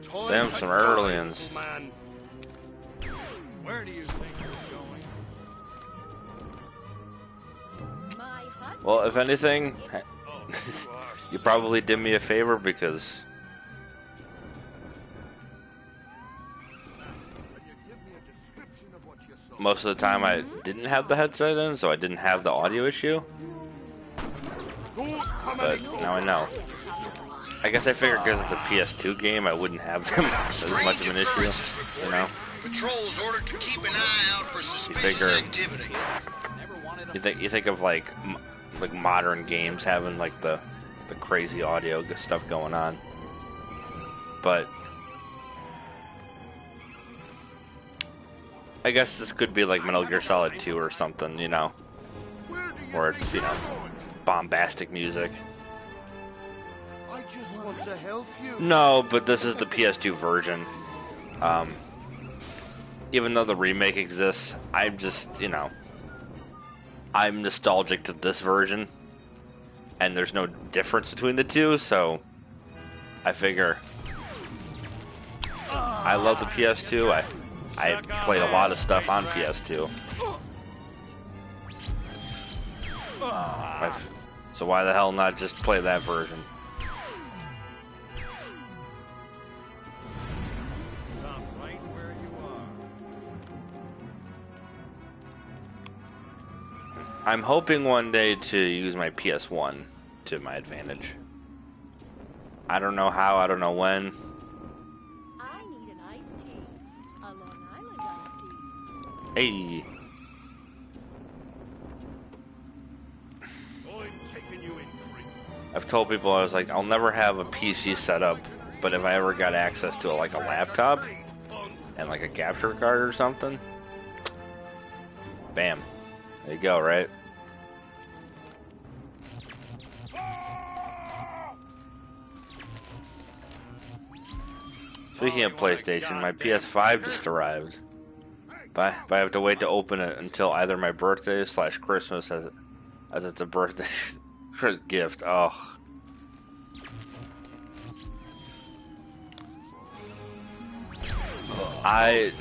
Time Them to some die, Earlians. man. Where do you think you're going? Well, if anything, you probably did me a favor because most of the time I didn't have the headset in, so I didn't have the audio issue. But now I know. I guess I figured because it's a PS2 game, I wouldn't have them as much of an issue, you know? Patrols ordered to keep an eye out for You suspicious figure, activity. you think of like modern games having like the crazy audio stuff going on, but I guess this could be like Metal Gear Solid 2 or something, you know, where it's, you know, bombastic music. I just want to help you. No, but this is the PS2 version. Even though the remake exists, I'm just, you know, I'm nostalgic to this version, and there's no difference between the two, so I figure I love the PS2. I played a lot of stuff on PS2. So why the hell not just play that version? Stop right where you are. I'm hoping one day to use my PS1 to my advantage. I don't know how, I don't know when. I need an iced tea. A Long Island iced Hey. tea. I'm taking you in, Creek. I've told people, I was like, I'll never have a PC set up, but if I ever got access to like a laptop and like a capture card or something, bam. There you go, right? Speaking of PlayStation, my PS5 just arrived. But I have to wait to open it until either my birthday / Christmas, as it's a birthday gift. Oh. I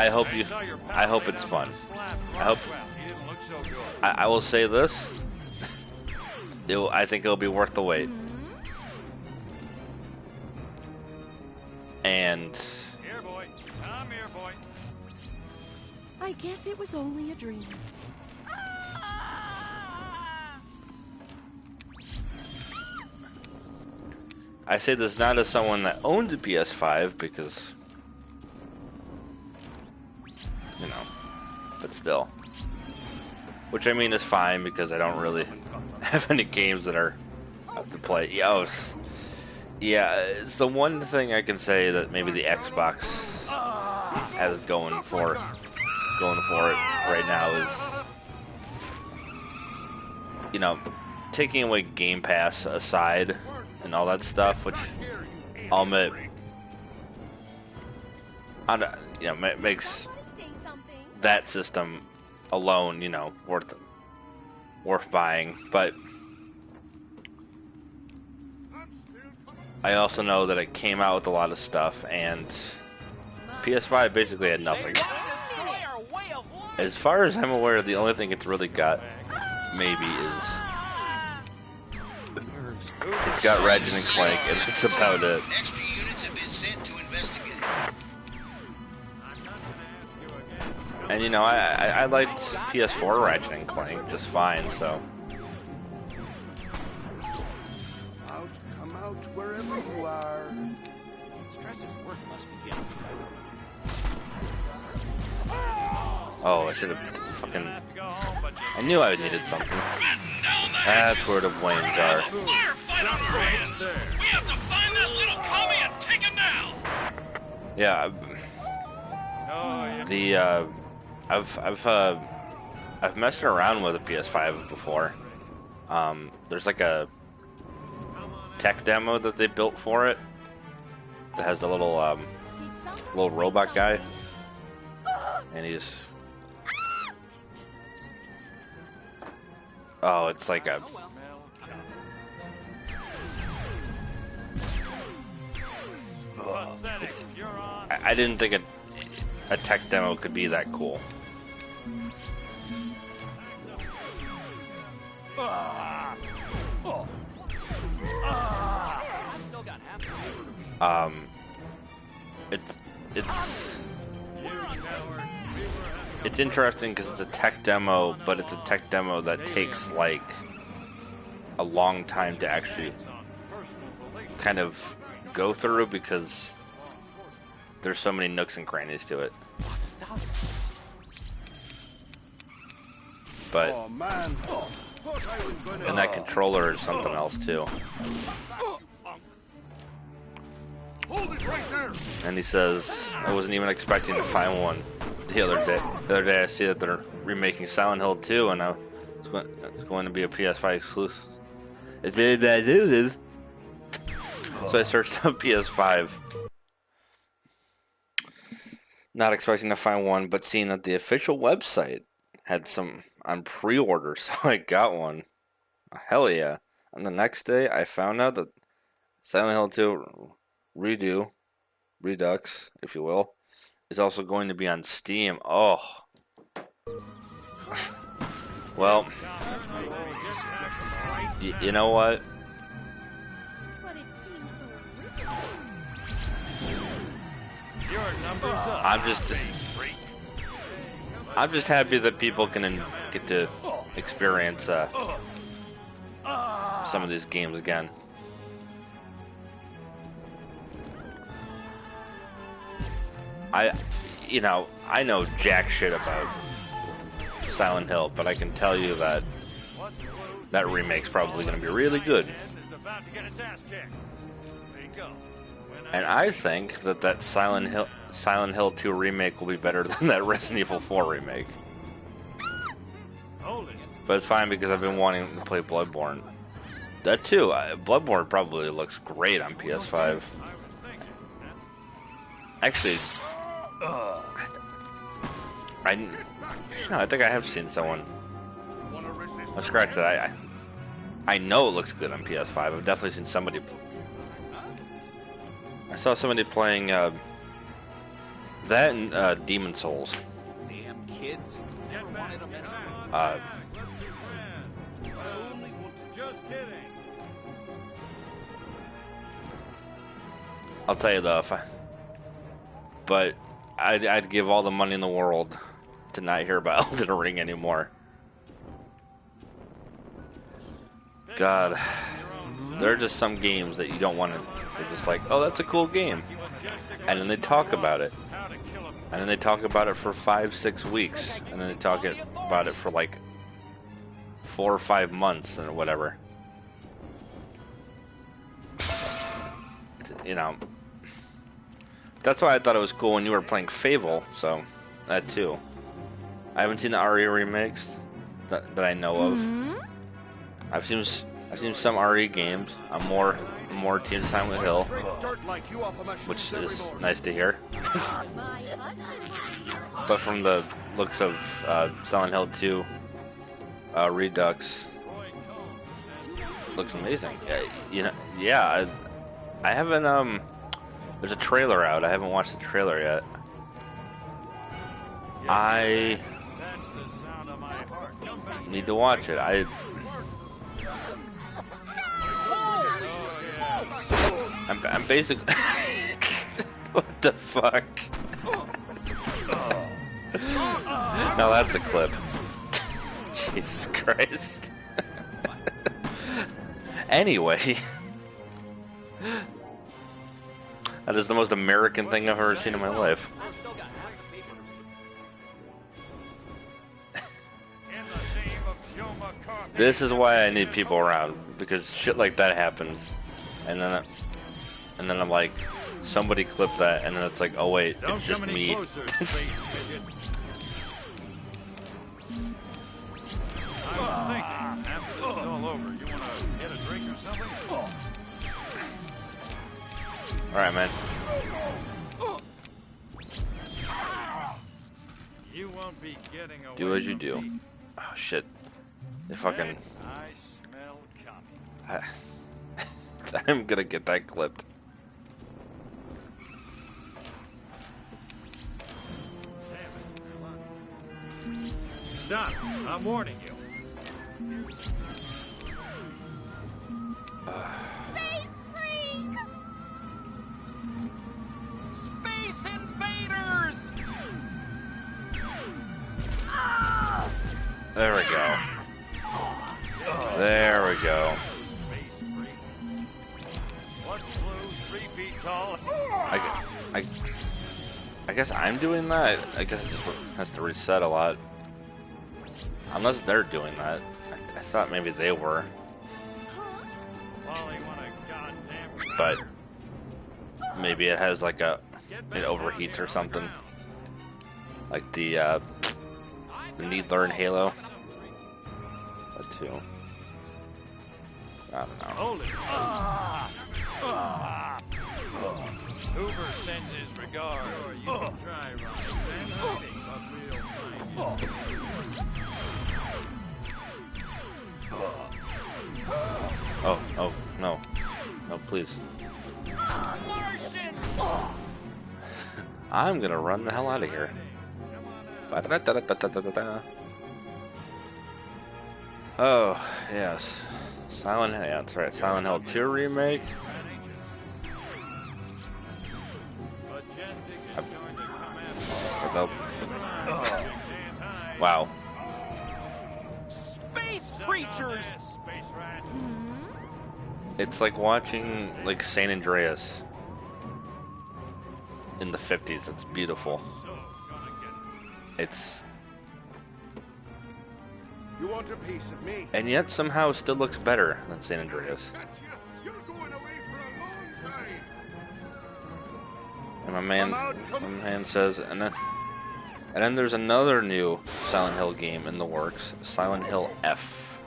hope it's fun. I will say this. I think it'll be worth the wait. And Here, boy. Come here, boy. I guess it was only a dream. I say this not as someone that owns a PS5 because, you know, but still. Which I mean is fine because I don't really have any games that are up to play. Yeah, it's the one thing I can say that maybe the Xbox has going for it right now is, you know, taking away Game Pass aside and all that stuff, which I'll admit, you know, makes that system alone, you know, worth buying. But I also know that it came out with a lot of stuff, and PS5 basically had nothing. As far as I'm aware, the only thing it's really got, maybe, is it's got Ratchet and Clank, and that's about it. Extra units have been sent to investigate. And you know, I liked PS4 Ratchet and Clank just fine, so. Come out wherever you are. Stress's work must begin. Oh, I should have fucking. I knew I needed something. That's where the blames are. Firefight on our hands. We have to find that little commie and take Yeah. I've messed around with a PS5 before. There's like a tech demo that they built for it that has the little robot guy, and he's it's like a I didn't think a tech demo could be that cool. It's interesting because it's a tech demo, but it's a tech demo that takes like a long time to actually kind of go through because there's so many nooks and crannies to it. But and that controller is something else too. And he says, I wasn't even expecting to find one the other day. The other day I see that they're remaking Silent Hill 2 and it's going to be a PS5 exclusive. So I searched up PS5. Not expecting to find one, but seeing that the official website had some on pre-order, so I got one. Hell yeah. And the next day I found out that Silent Hill 2 Redux, if you will, is also going to be on Steam. Oh. Well, you know what? I'm just happy that people can get to experience some of these games again. I know jack shit about Silent Hill, but I can tell you that that remake's probably going to be really good. And I think that Silent Hill 2 remake will be better than that Resident Evil 4 remake. But it's fine because I've been wanting to play Bloodborne. That too. Bloodborne probably looks great on PS5. Actually, I think I have seen someone. I'll scratch that. I know it looks good on PS5. I've definitely seen somebody. I saw somebody playing that and Demon Souls. Damn kids. Never wanted them Just kidding. I'll tell you though, but I'd give all the money in the world to not hear about Elden Ring anymore. God, there are just some games that you don't want to. They're just like, oh, that's a cool game, and then they talk about it, and then they talk about it for 5-6 weeks, and then they talk about it for like 4 or 5 months and whatever. You know. That's why I thought it was cool when you were playing Fable, so that too. I haven't seen the RE remakes that I know of. I've seen some RE games. I'm more Team Silent Hill, which is nice to hear. But from the looks of Silent Hill 2 Redux, looks amazing. I haven't there's a trailer out. I haven't watched the trailer yet. I need to watch it. I'm basically. What the fuck? Now that's a clip. Jesus Christ. Anyway. That is the most American thing I've ever seen in my life. This is why I need people around, because shit like that happens, and then I'm like, somebody clip that, and then it's like, oh wait, Don't it's just come any me. closer, space midget. I was thinking, after this is all over, you want to get a drink or something? All right, man. You won't be getting away. Do as you from do. me. Oh shit! They fucking. I smell coffee. I'm gonna get that clipped. Stop! I'm warning you. Space freak! Space invaders! There we go. There we go. Space freak. What's blue, 3 feet tall? I guess I'm doing that. I guess it just has to reset a lot. Unless they're doing that. I thought maybe they were. Wally, what a goddamn. But maybe it has like it overheats or something. Like the Needler in Halo. That too. I don't know. Hold it. Hoover sends his regards. Sure, you can try, Ron. Oh, no. No, please. I'm gonna run the hell out of here. Oh, yes. Silent Hill, yeah, that's right. Silent Hill 2 remake. Wow. Space creatures! It's like watching like San Andreas in the 50s. It's beautiful. It's You want a piece of me? and yet somehow still looks better than San Andreas. You're going away for a long time. And my man says, and then there's another new Silent Hill game in the works, Silent Hill F.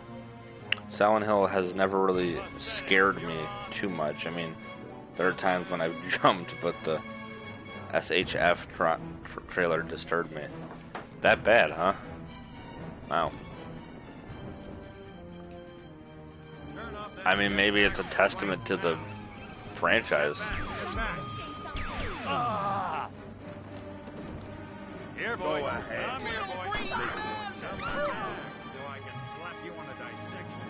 Silent Hill has never really scared me too much. I mean, there are times when I've jumped, but the SHF trailer disturbed me. That bad, huh? Wow. I mean, maybe it's a testament to the franchise. Here, boy. Come here, boy. Come on back so I can slap you on a dissection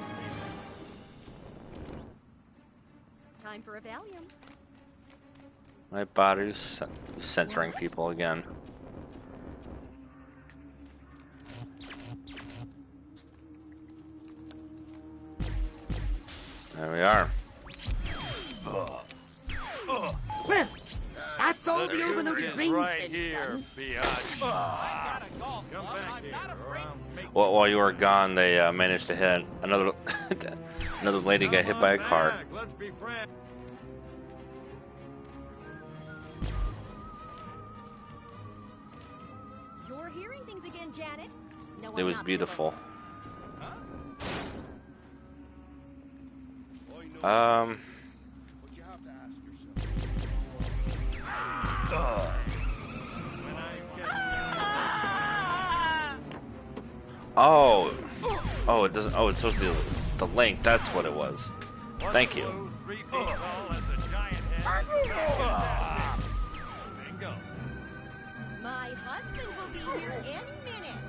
table. Time for a Valium. My body's censoring people again. There we are. Well, that's all the overloaded brain stem's done. Well, while you were gone, they managed to hit another another lady got hit by a car. Let's be friends. You're hearing things again, Janet. No, It was beautiful. Oh, it doesn't. Oh, it's supposed to be the link. That's what it was. Thank you. 3 feet tall as a giant head. Bingo. My husband will be here any minute.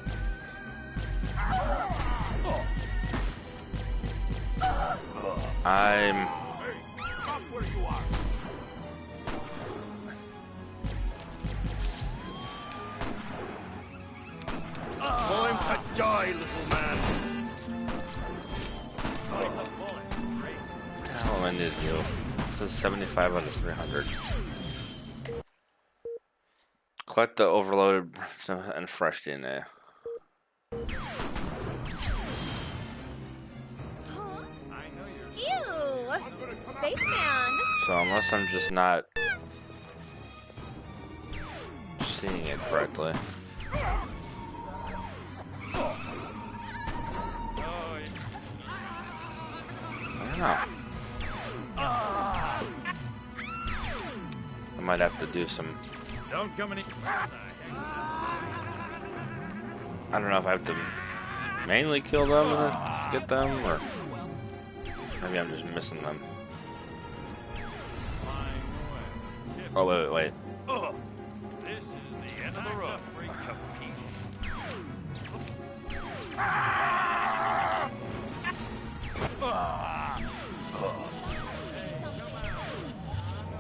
I'm. Stop where you are. Time to die, little man. What the hell am I need to do? This is 75 out of 300. Collect the overloaded and fresh DNA. Ew! Spaceman! So unless I'm just not seeing it correctly. I don't know. I might have to do some. Don't come any. I don't know if I have to mainly kill them and get them, or maybe I'm just missing them. Oh, wait. This is the end of the road.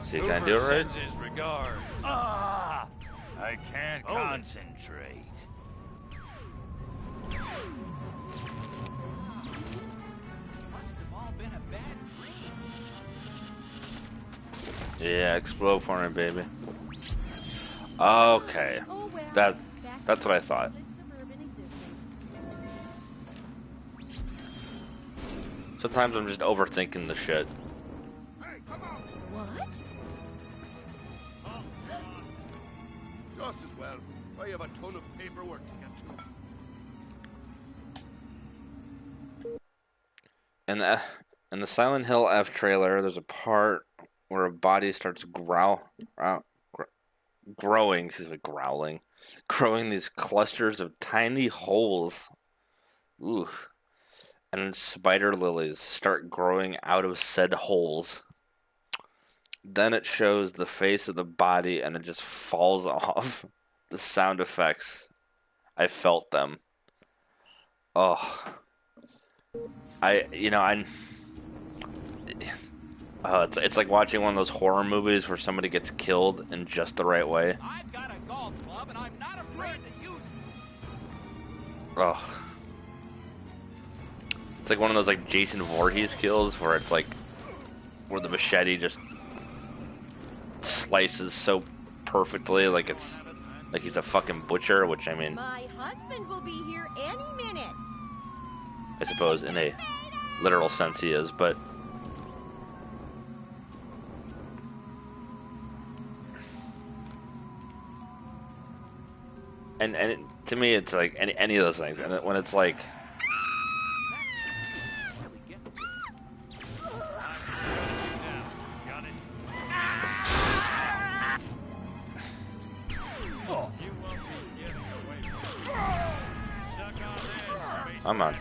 See, can I do it right? Sends his regard. I can't concentrate. Yeah, explode for me, baby. Okay, that's what I thought. Sometimes I'm just overthinking the shit. What? Just as well. I have a ton of paperwork to get to. In the Silent Hill F trailer, there's a part where a body starts growing these clusters of tiny holes. Ooh. And spider lilies start growing out of said holes. Then it shows the face of the body and it just falls off. The sound effects, I felt them. Oh. It's like watching one of those horror movies where somebody gets killed in just the right way. I've got a golf club and I'm not afraid to use it. Oh. It's like one of those like Jason Voorhees kills where it's like where the machete just slices so perfectly like it's like he's a fucking butcher, which I mean My husband will be here any minute. I suppose in a literal sense he is, but and to me it's like any of those things, and when it's like I'm on.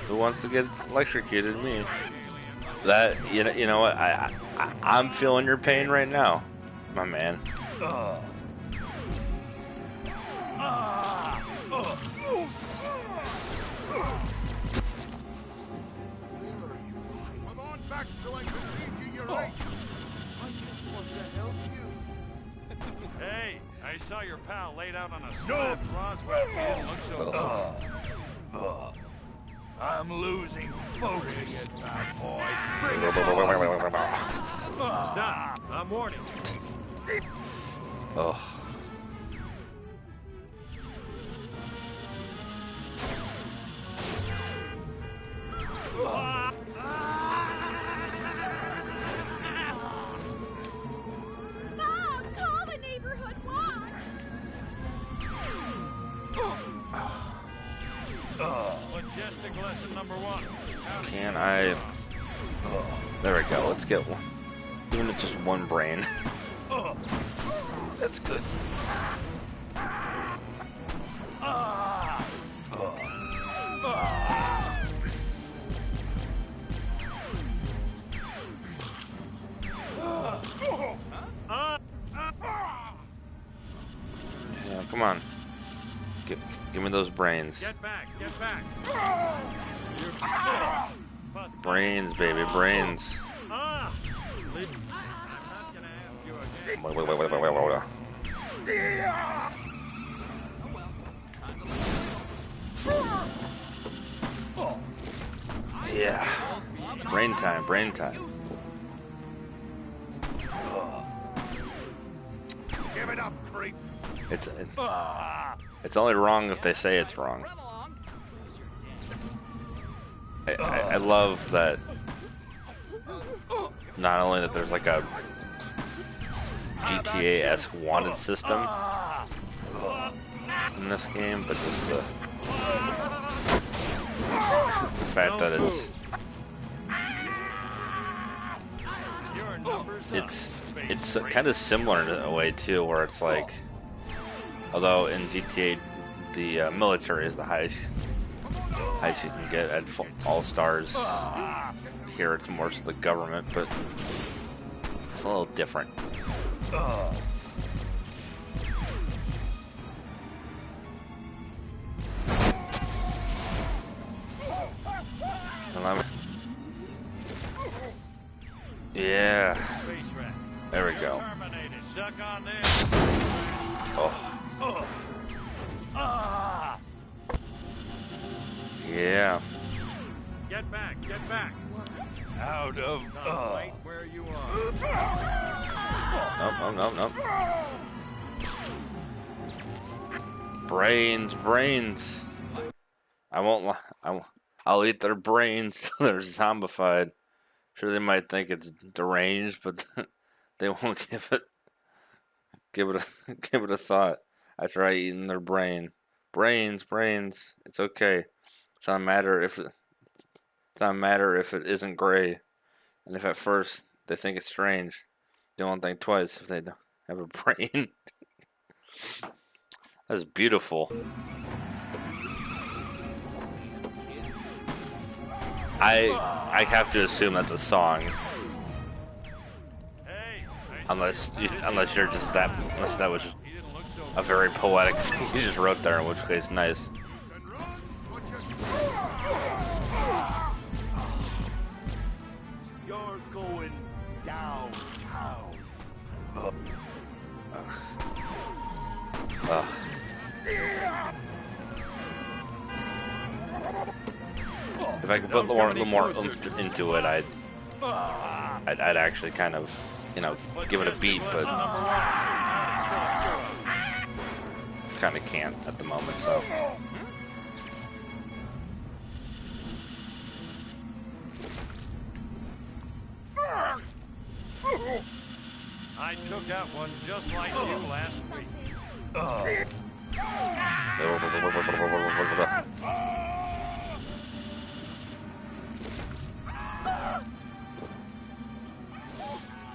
Who wants to get electrocuted? Me. That you know what? I'm feeling your pain right now, my man. Come on back so I can read you your rights. I just want to help you. Hey, I saw your pal laid out on a slab. Roswell. He didn't look so. I'm losing focus. Bring it back, boy. Bring it Stop. I'm warning you. Oh. Mom, call the neighborhood watch. Majestic lesson number 1. Can I? There we go. Let's get one. Even if it's just one brain. That's good. Yeah, come on. Give me those brains. Get back. Get back. Brains, baby, brains. Wait. Yeah. Brain time, brain time. Give it up, creep. It's only wrong if they say it's wrong. I love that. Not only that there's like a GTA-esque wanted system in this game, but just the fact that it's kind of similar in a way too, where it's like, although in GTA the military is the highest you can get at all stars. Here it's more so the government, but it's a little different. Yeah. There we go. Oh. Yeah. Get back, get back. Out of right where you are. Nope. Brains. I'll eat their brains till they're zombified. Sure, they might think it's deranged, but they won't give it a thought after I eaten their brain. Brains. It's okay. It's not matter if it isn't gray, and if at first they think it's strange, they won't think twice if they don't have a brain. That's beautiful. I have to assume that's a song, unless you're just that. Unless that was just a very poetic thing you just wrote there, in which case, nice. You're going downtown. If I could put a little more oomph into it, I'd actually kind of, give it a beat, but kind of can't at the moment, so. I took out one just like you last week.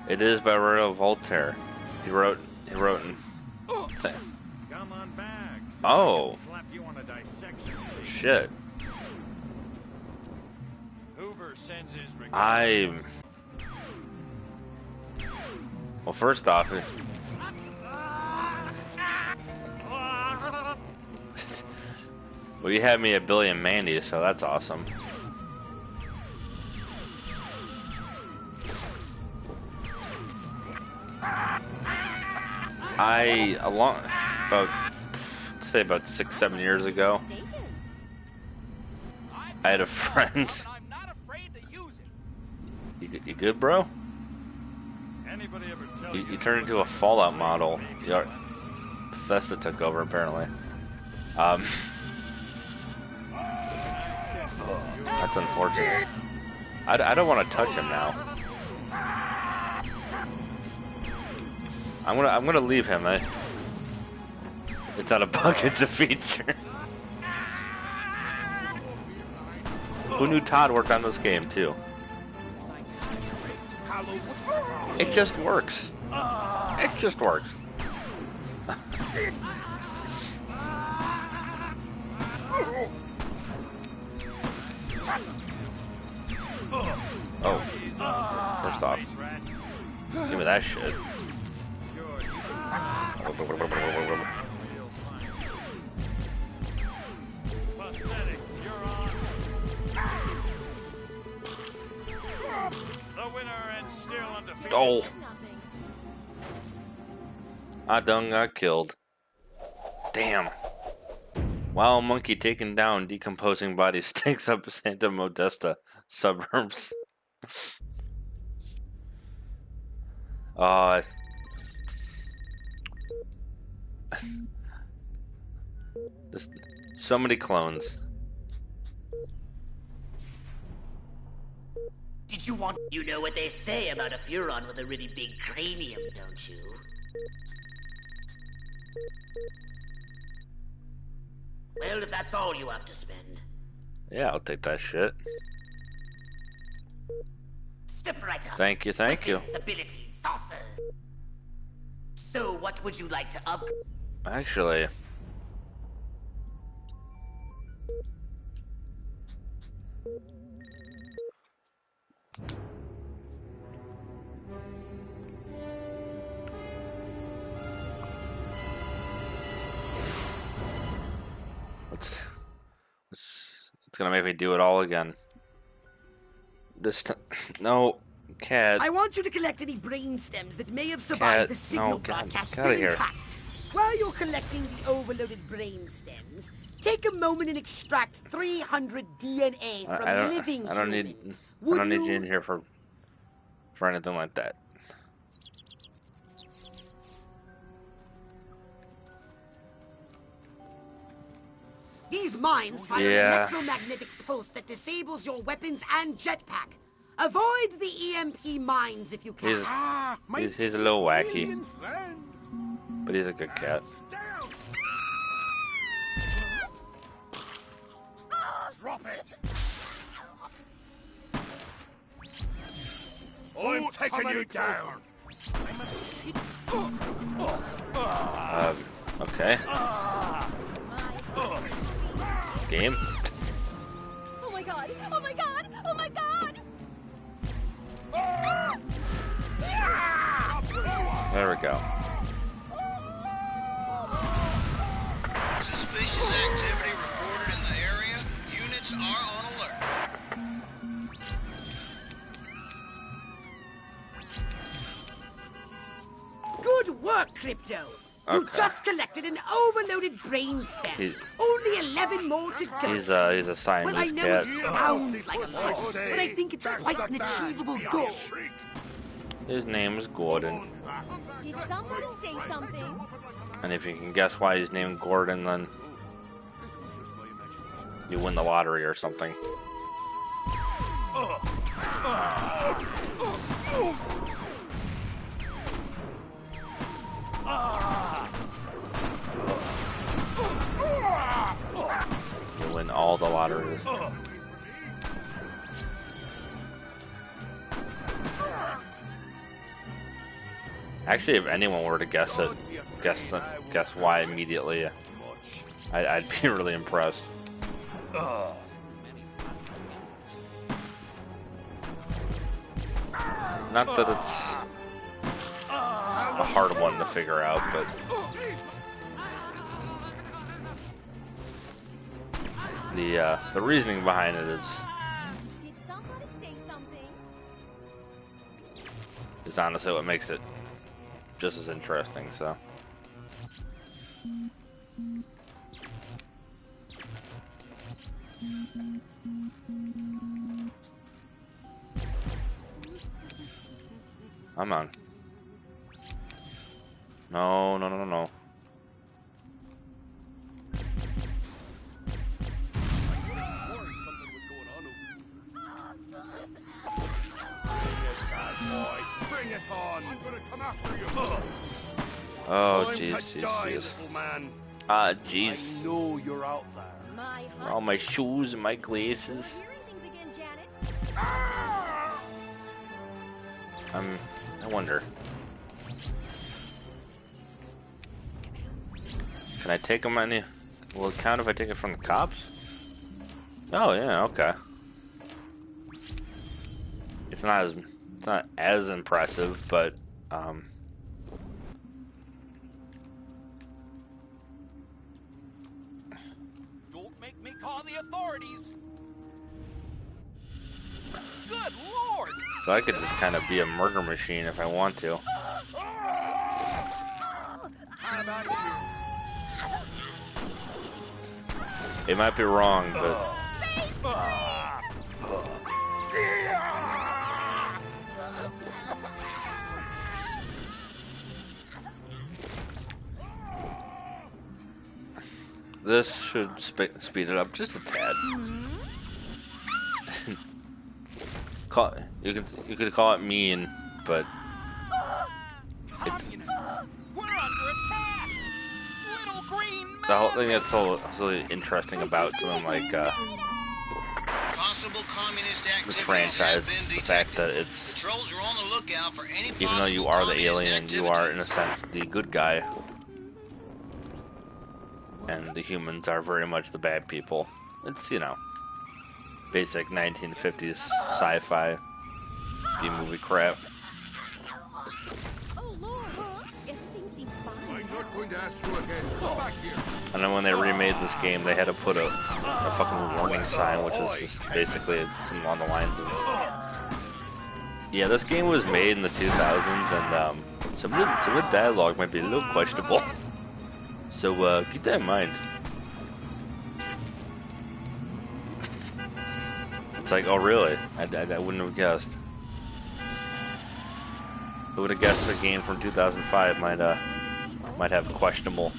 It is by Royal Voltaire. He wrote in thing. Come on back. Oh. Slap you on a dissection. Shit. Hoover sends his regards. Well, first off, well, you had me at Billy and Mandy, so that's awesome. About 6-7 years ago, I had a friend. You good, bro? You turned into a Fallout model. Bethesda took over, apparently. That's unfortunate. I don't want to touch him now. I'm gonna leave him. It's not a bug, it's a feature. Who knew Todd worked on this game too? It just works. It just works. Oh. First off, give me that shit. Oh. I done got killed. Damn. Wild monkey taken down, decomposing body stinks up Santa Modesta suburbs. So many clones. Did you want... You know what they say about a Furon with a really big cranium, don't you? Well, if that's all you have to spend. Yeah, I'll take that shit. Step right up. Thank you, thank you. Weapons, abilities, saucers. So, what would you like to upgrade? Actually, it's gonna make me do it all again. This time, no, cat. I want you to collect any brain stems that may have survived Cat, the signal no, broadcast get outta still here. intact. While you're collecting the overloaded brain stems, take a moment and extract 300 DNA from living I don't need. humans. I don't need you in here for anything like that. These mines fire an electromagnetic pulse that disables your weapons and jetpack. Avoid the EMP mines if you can. He's a little wacky, but he's a good cat. Drop it! I'm taking you down! Okay. Game. Oh my god! Oh my god! Oh my god! There we go. Suspicious activity reported in the area. Units are on alert. Good work, Crypto. You Okay. just collected an overloaded brain stem. Only 11 more to go. He's a Siamese Well, I know cat. it sounds like a lot, but I think it's quite an achievable goal. His name is Gordon, Did somebody say something? and if you can guess why he's named Gordon, then you win the lottery or something. You win all the lotteries. Actually, if anyone were to guess it, guess why immediately, I'd be really impressed. Not that it's a hard one to figure out, but the reasoning behind it Did somebody say something? is honestly what makes it just as interesting. So. Come on. No, no, no, no, no. Bring it on! I'm gonna come after you! Oh, Time jeez, to jeez, die, jeez. little man. Ah, jeez. I know you're out there. All my shoes and my glasses. I wonder. Can I take them any? Will it count if I take it from the cops? Oh yeah, okay. It's not as impressive, but Don't make me call the authorities. Good lord! so I could just kind of be a murder machine if I want to. It might be wrong, but this should speed it up just a tad. You could call it mean, but the whole thing that's so interesting about something like Possible communist this activities franchise, have been the fact detected. that it's, Patrols are on the lookout for any even though you possible are the communist alien, you are in a sense the good guy, and the humans are very much the bad people. It's, you know, basic 1950s sci-fi B-movie crap. Oh, Lord. Everything seems fine. I'm not going to ask you again. Come back here. And then when they remade this game, they had to put a fucking warning sign, which is just basically something along the lines of, yeah, this game was made in the 2000s, and some of the dialogue might be a little questionable. So keep that in mind. It's like, oh really? I wouldn't have guessed. Who would have guessed a game from 2005 might have questionable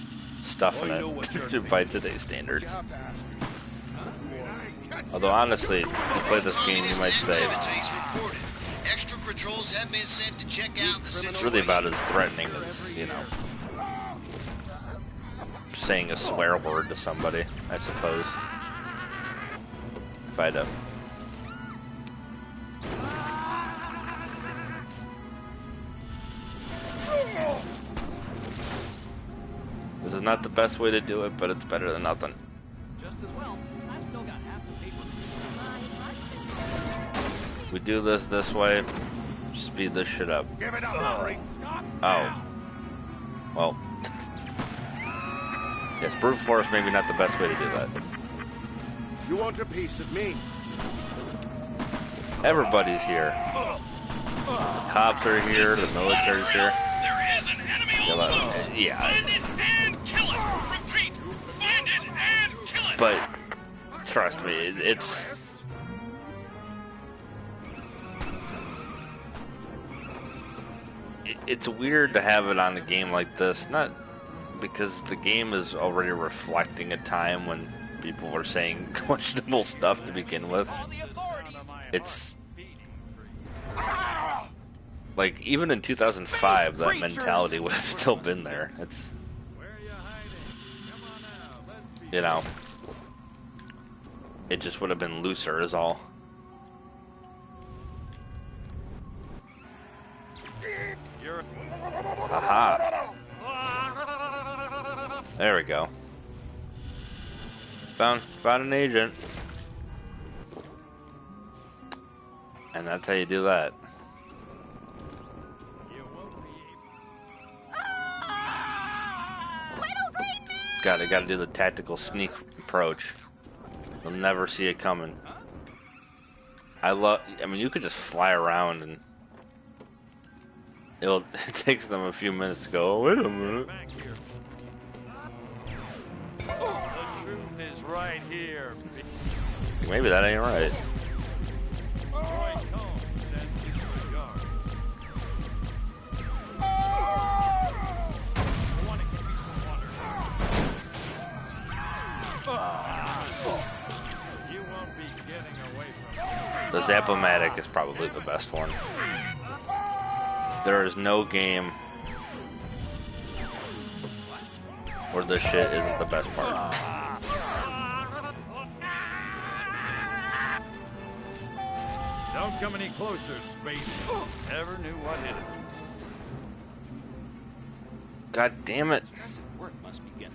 stuff in it by today's standards? Although honestly, if you play this game, you might say Extra patrols have been sent to check out the situation. it's really about as threatening as, you know, saying a swear word to somebody, I suppose. If I had to. This is not the best way to do it, but it's better than nothing. Just as well. I've still got half the paper. We do this way, speed this shit up. Give it up, Hurry. Stop. Oh. Well. Yes, brute force maybe not the best way to do that. You want a piece of me? Everybody's here. The cops are here, the military's here. There is an enemy Yeah. Find it and kill it. Repeat. Find it and kill it. But trust me, it's it's weird to have it on a game like this, not because the game is already reflecting a time when people were saying questionable stuff to begin with. It's like, even in 2005, that mentality would have still been there. It's, you know, it just would have been looser is all. Aha. There we go. Found an agent. And that's how you do that. Gotta do the tactical sneak approach. You'll never see it coming. I mean, you could just fly around and it takes them a few minutes to go, oh, wait a minute. The truth is right here. Maybe that ain't right. Roy Combs sends you to guard. I want to give me some water. You won't be getting away from The Zap-O-Matic is probably the best one. There is no game where this shit isn't the best part. Don't come any closer, Space. Never knew what hit it. God damn it. Work must begin.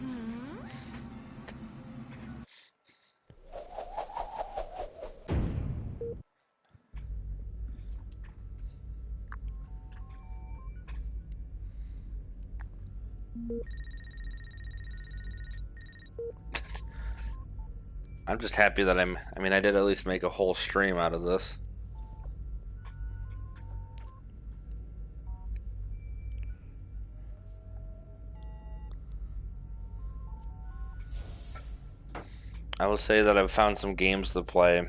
I'm just happy that I mean, I did at least make a whole stream out of this. I will say that I've found some games to play.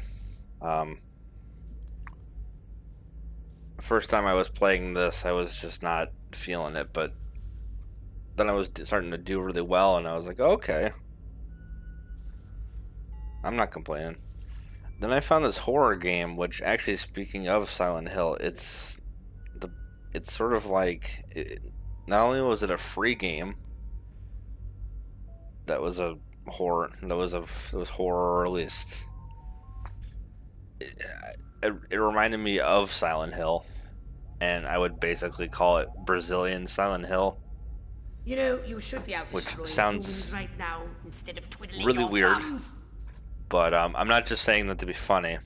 First time I was playing this, I was just not feeling it, but then I was starting to do really well, and I was like, okay. I'm not complaining. Then I found this horror game, which actually, speaking of Silent Hill, it's sort of like, not only was it a free game, that was a horror. That was horror, or at least it reminded me of Silent Hill, and I would basically call it Brazilian Silent Hill. You know, you should be out Which destroying sounds humans right now instead of twiddling really your weird. thumbs. But I'm not just saying that to be funny.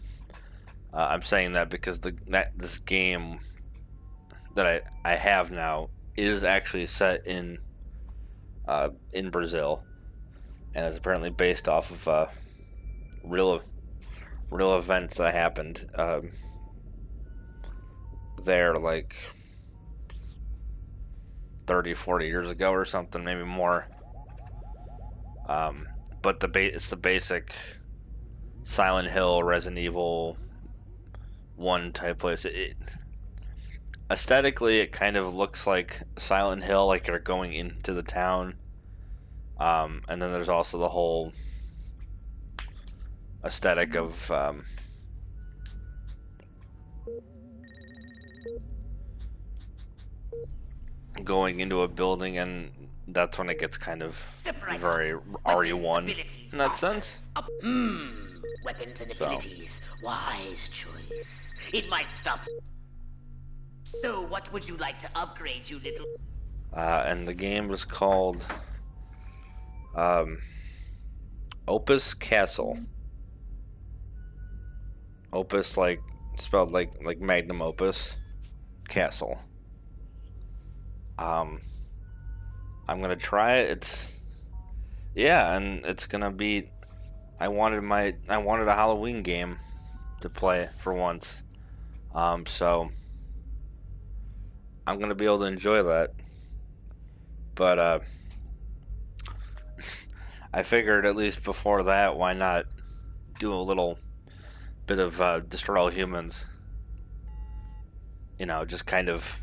I'm saying that because this game that I have now is actually set in Brazil, and is apparently based off of real events that happened there, like 30, 40 years ago or something, maybe more. But it's the basic Silent Hill, Resident Evil 1 type place. Aesthetically, it kind of looks like Silent Hill, like you're going into the town. And then there's also the whole aesthetic of going into a building, and that's when it gets kind of very RE1 in that sense. Weapons and abilities. Wise choice. It might stop. So, what would you like to upgrade, you little... And the game was called Opus Castle. Opus, like spelled like magnum opus. Castle. I'm gonna try it. And it's gonna be. I wanted a Halloween game to play for once. So I'm gonna be able to enjoy that. But I figured at least before that, why not do a little bit of Destroy All Humans? You know, just kind of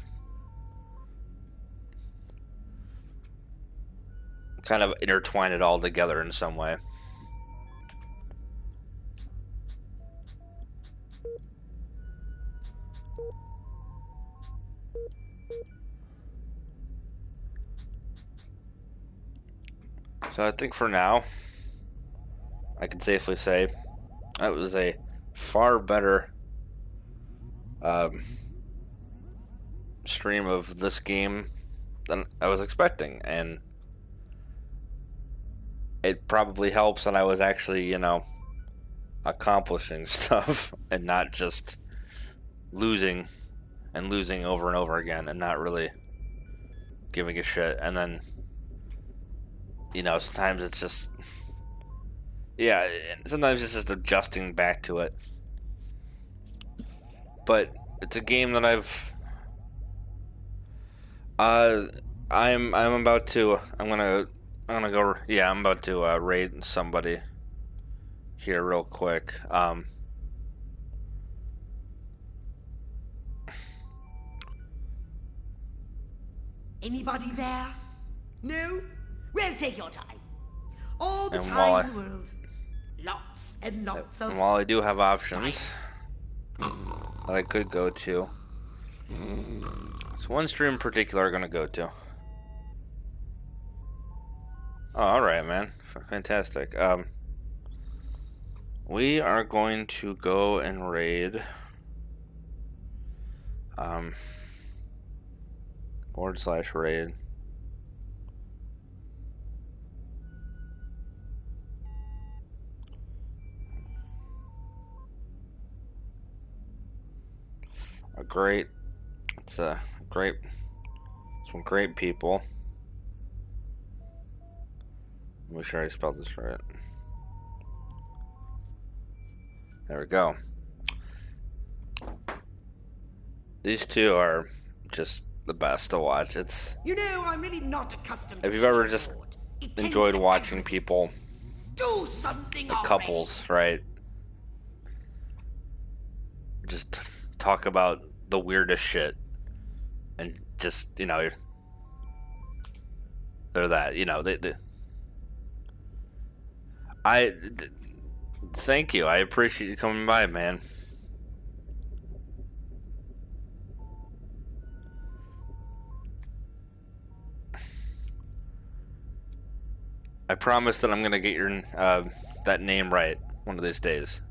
intertwine it all together in some way. So I think for now, I can safely say that was a far better stream of this game than I was expecting, and it probably helps that I was actually, accomplishing stuff and not just losing over and over again and not really giving a shit. And then, sometimes it's just, sometimes it's just adjusting back to it. But it's a game that I'm about to raid somebody here real quick. Anybody there? No? Well, take your time. All the And time in the world. Lots and lots of... And while I do have options that I could go to, there's one stream in particular I'm going to go to. Oh, alright, man. Fantastic. We are going to go and raid /raid. Some great people. Make sure I spelled this right. There we go. These two are just the best to watch. I'm really not accustomed to... If you've ever just enjoyed watching people, do something the couples, right? Just talk about the weirdest shit. And just, they're that, thank you. I appreciate you coming by, man. I promise that I'm gonna get your that name right one of these days.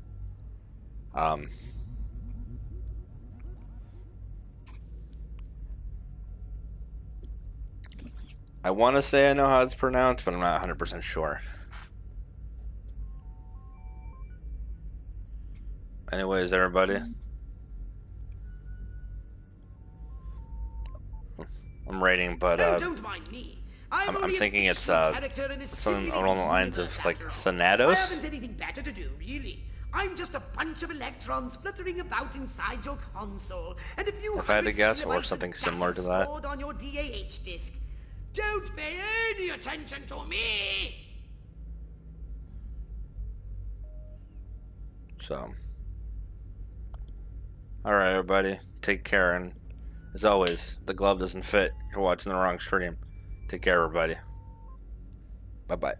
I want to say I know how it's pronounced, but I'm not 100% sure. Anyways, everybody. I'm rating, but don't mind me. I'm thinking it's something along the lines of like I Thanatos. haven't anything better to do, really. I'm just a bunch of electrons fluttering about inside your console. And if you If I had to guess, or something similar to that. stored on your DAH disk, don't pay any attention to me. So, alright, everybody. Take care, and as always, the glove doesn't fit. You're watching the wrong stream. Take care, everybody. Bye-bye.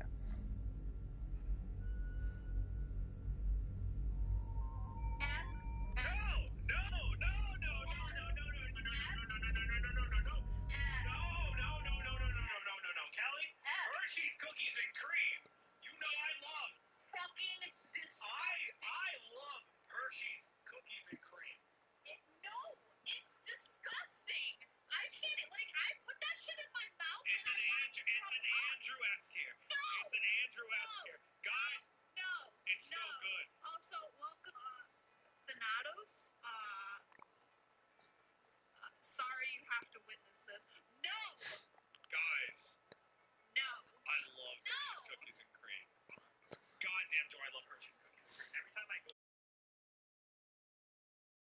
Hershey's cookies and cream. You know I love. Fucking disgusting. I love Hershey's cookies and cream. No, it's disgusting. I can't, like, I put that shit in my mouth. It's an Andrew S here. No. It's an Andrew S here. Guys. No. It's so good. Also, welcome, Thanatos. Sorry you have to witness this. No. Guys. No. I love Hershey's cookies and cream. Goddamn, do I love Hershey's cookies and cream. Every time I go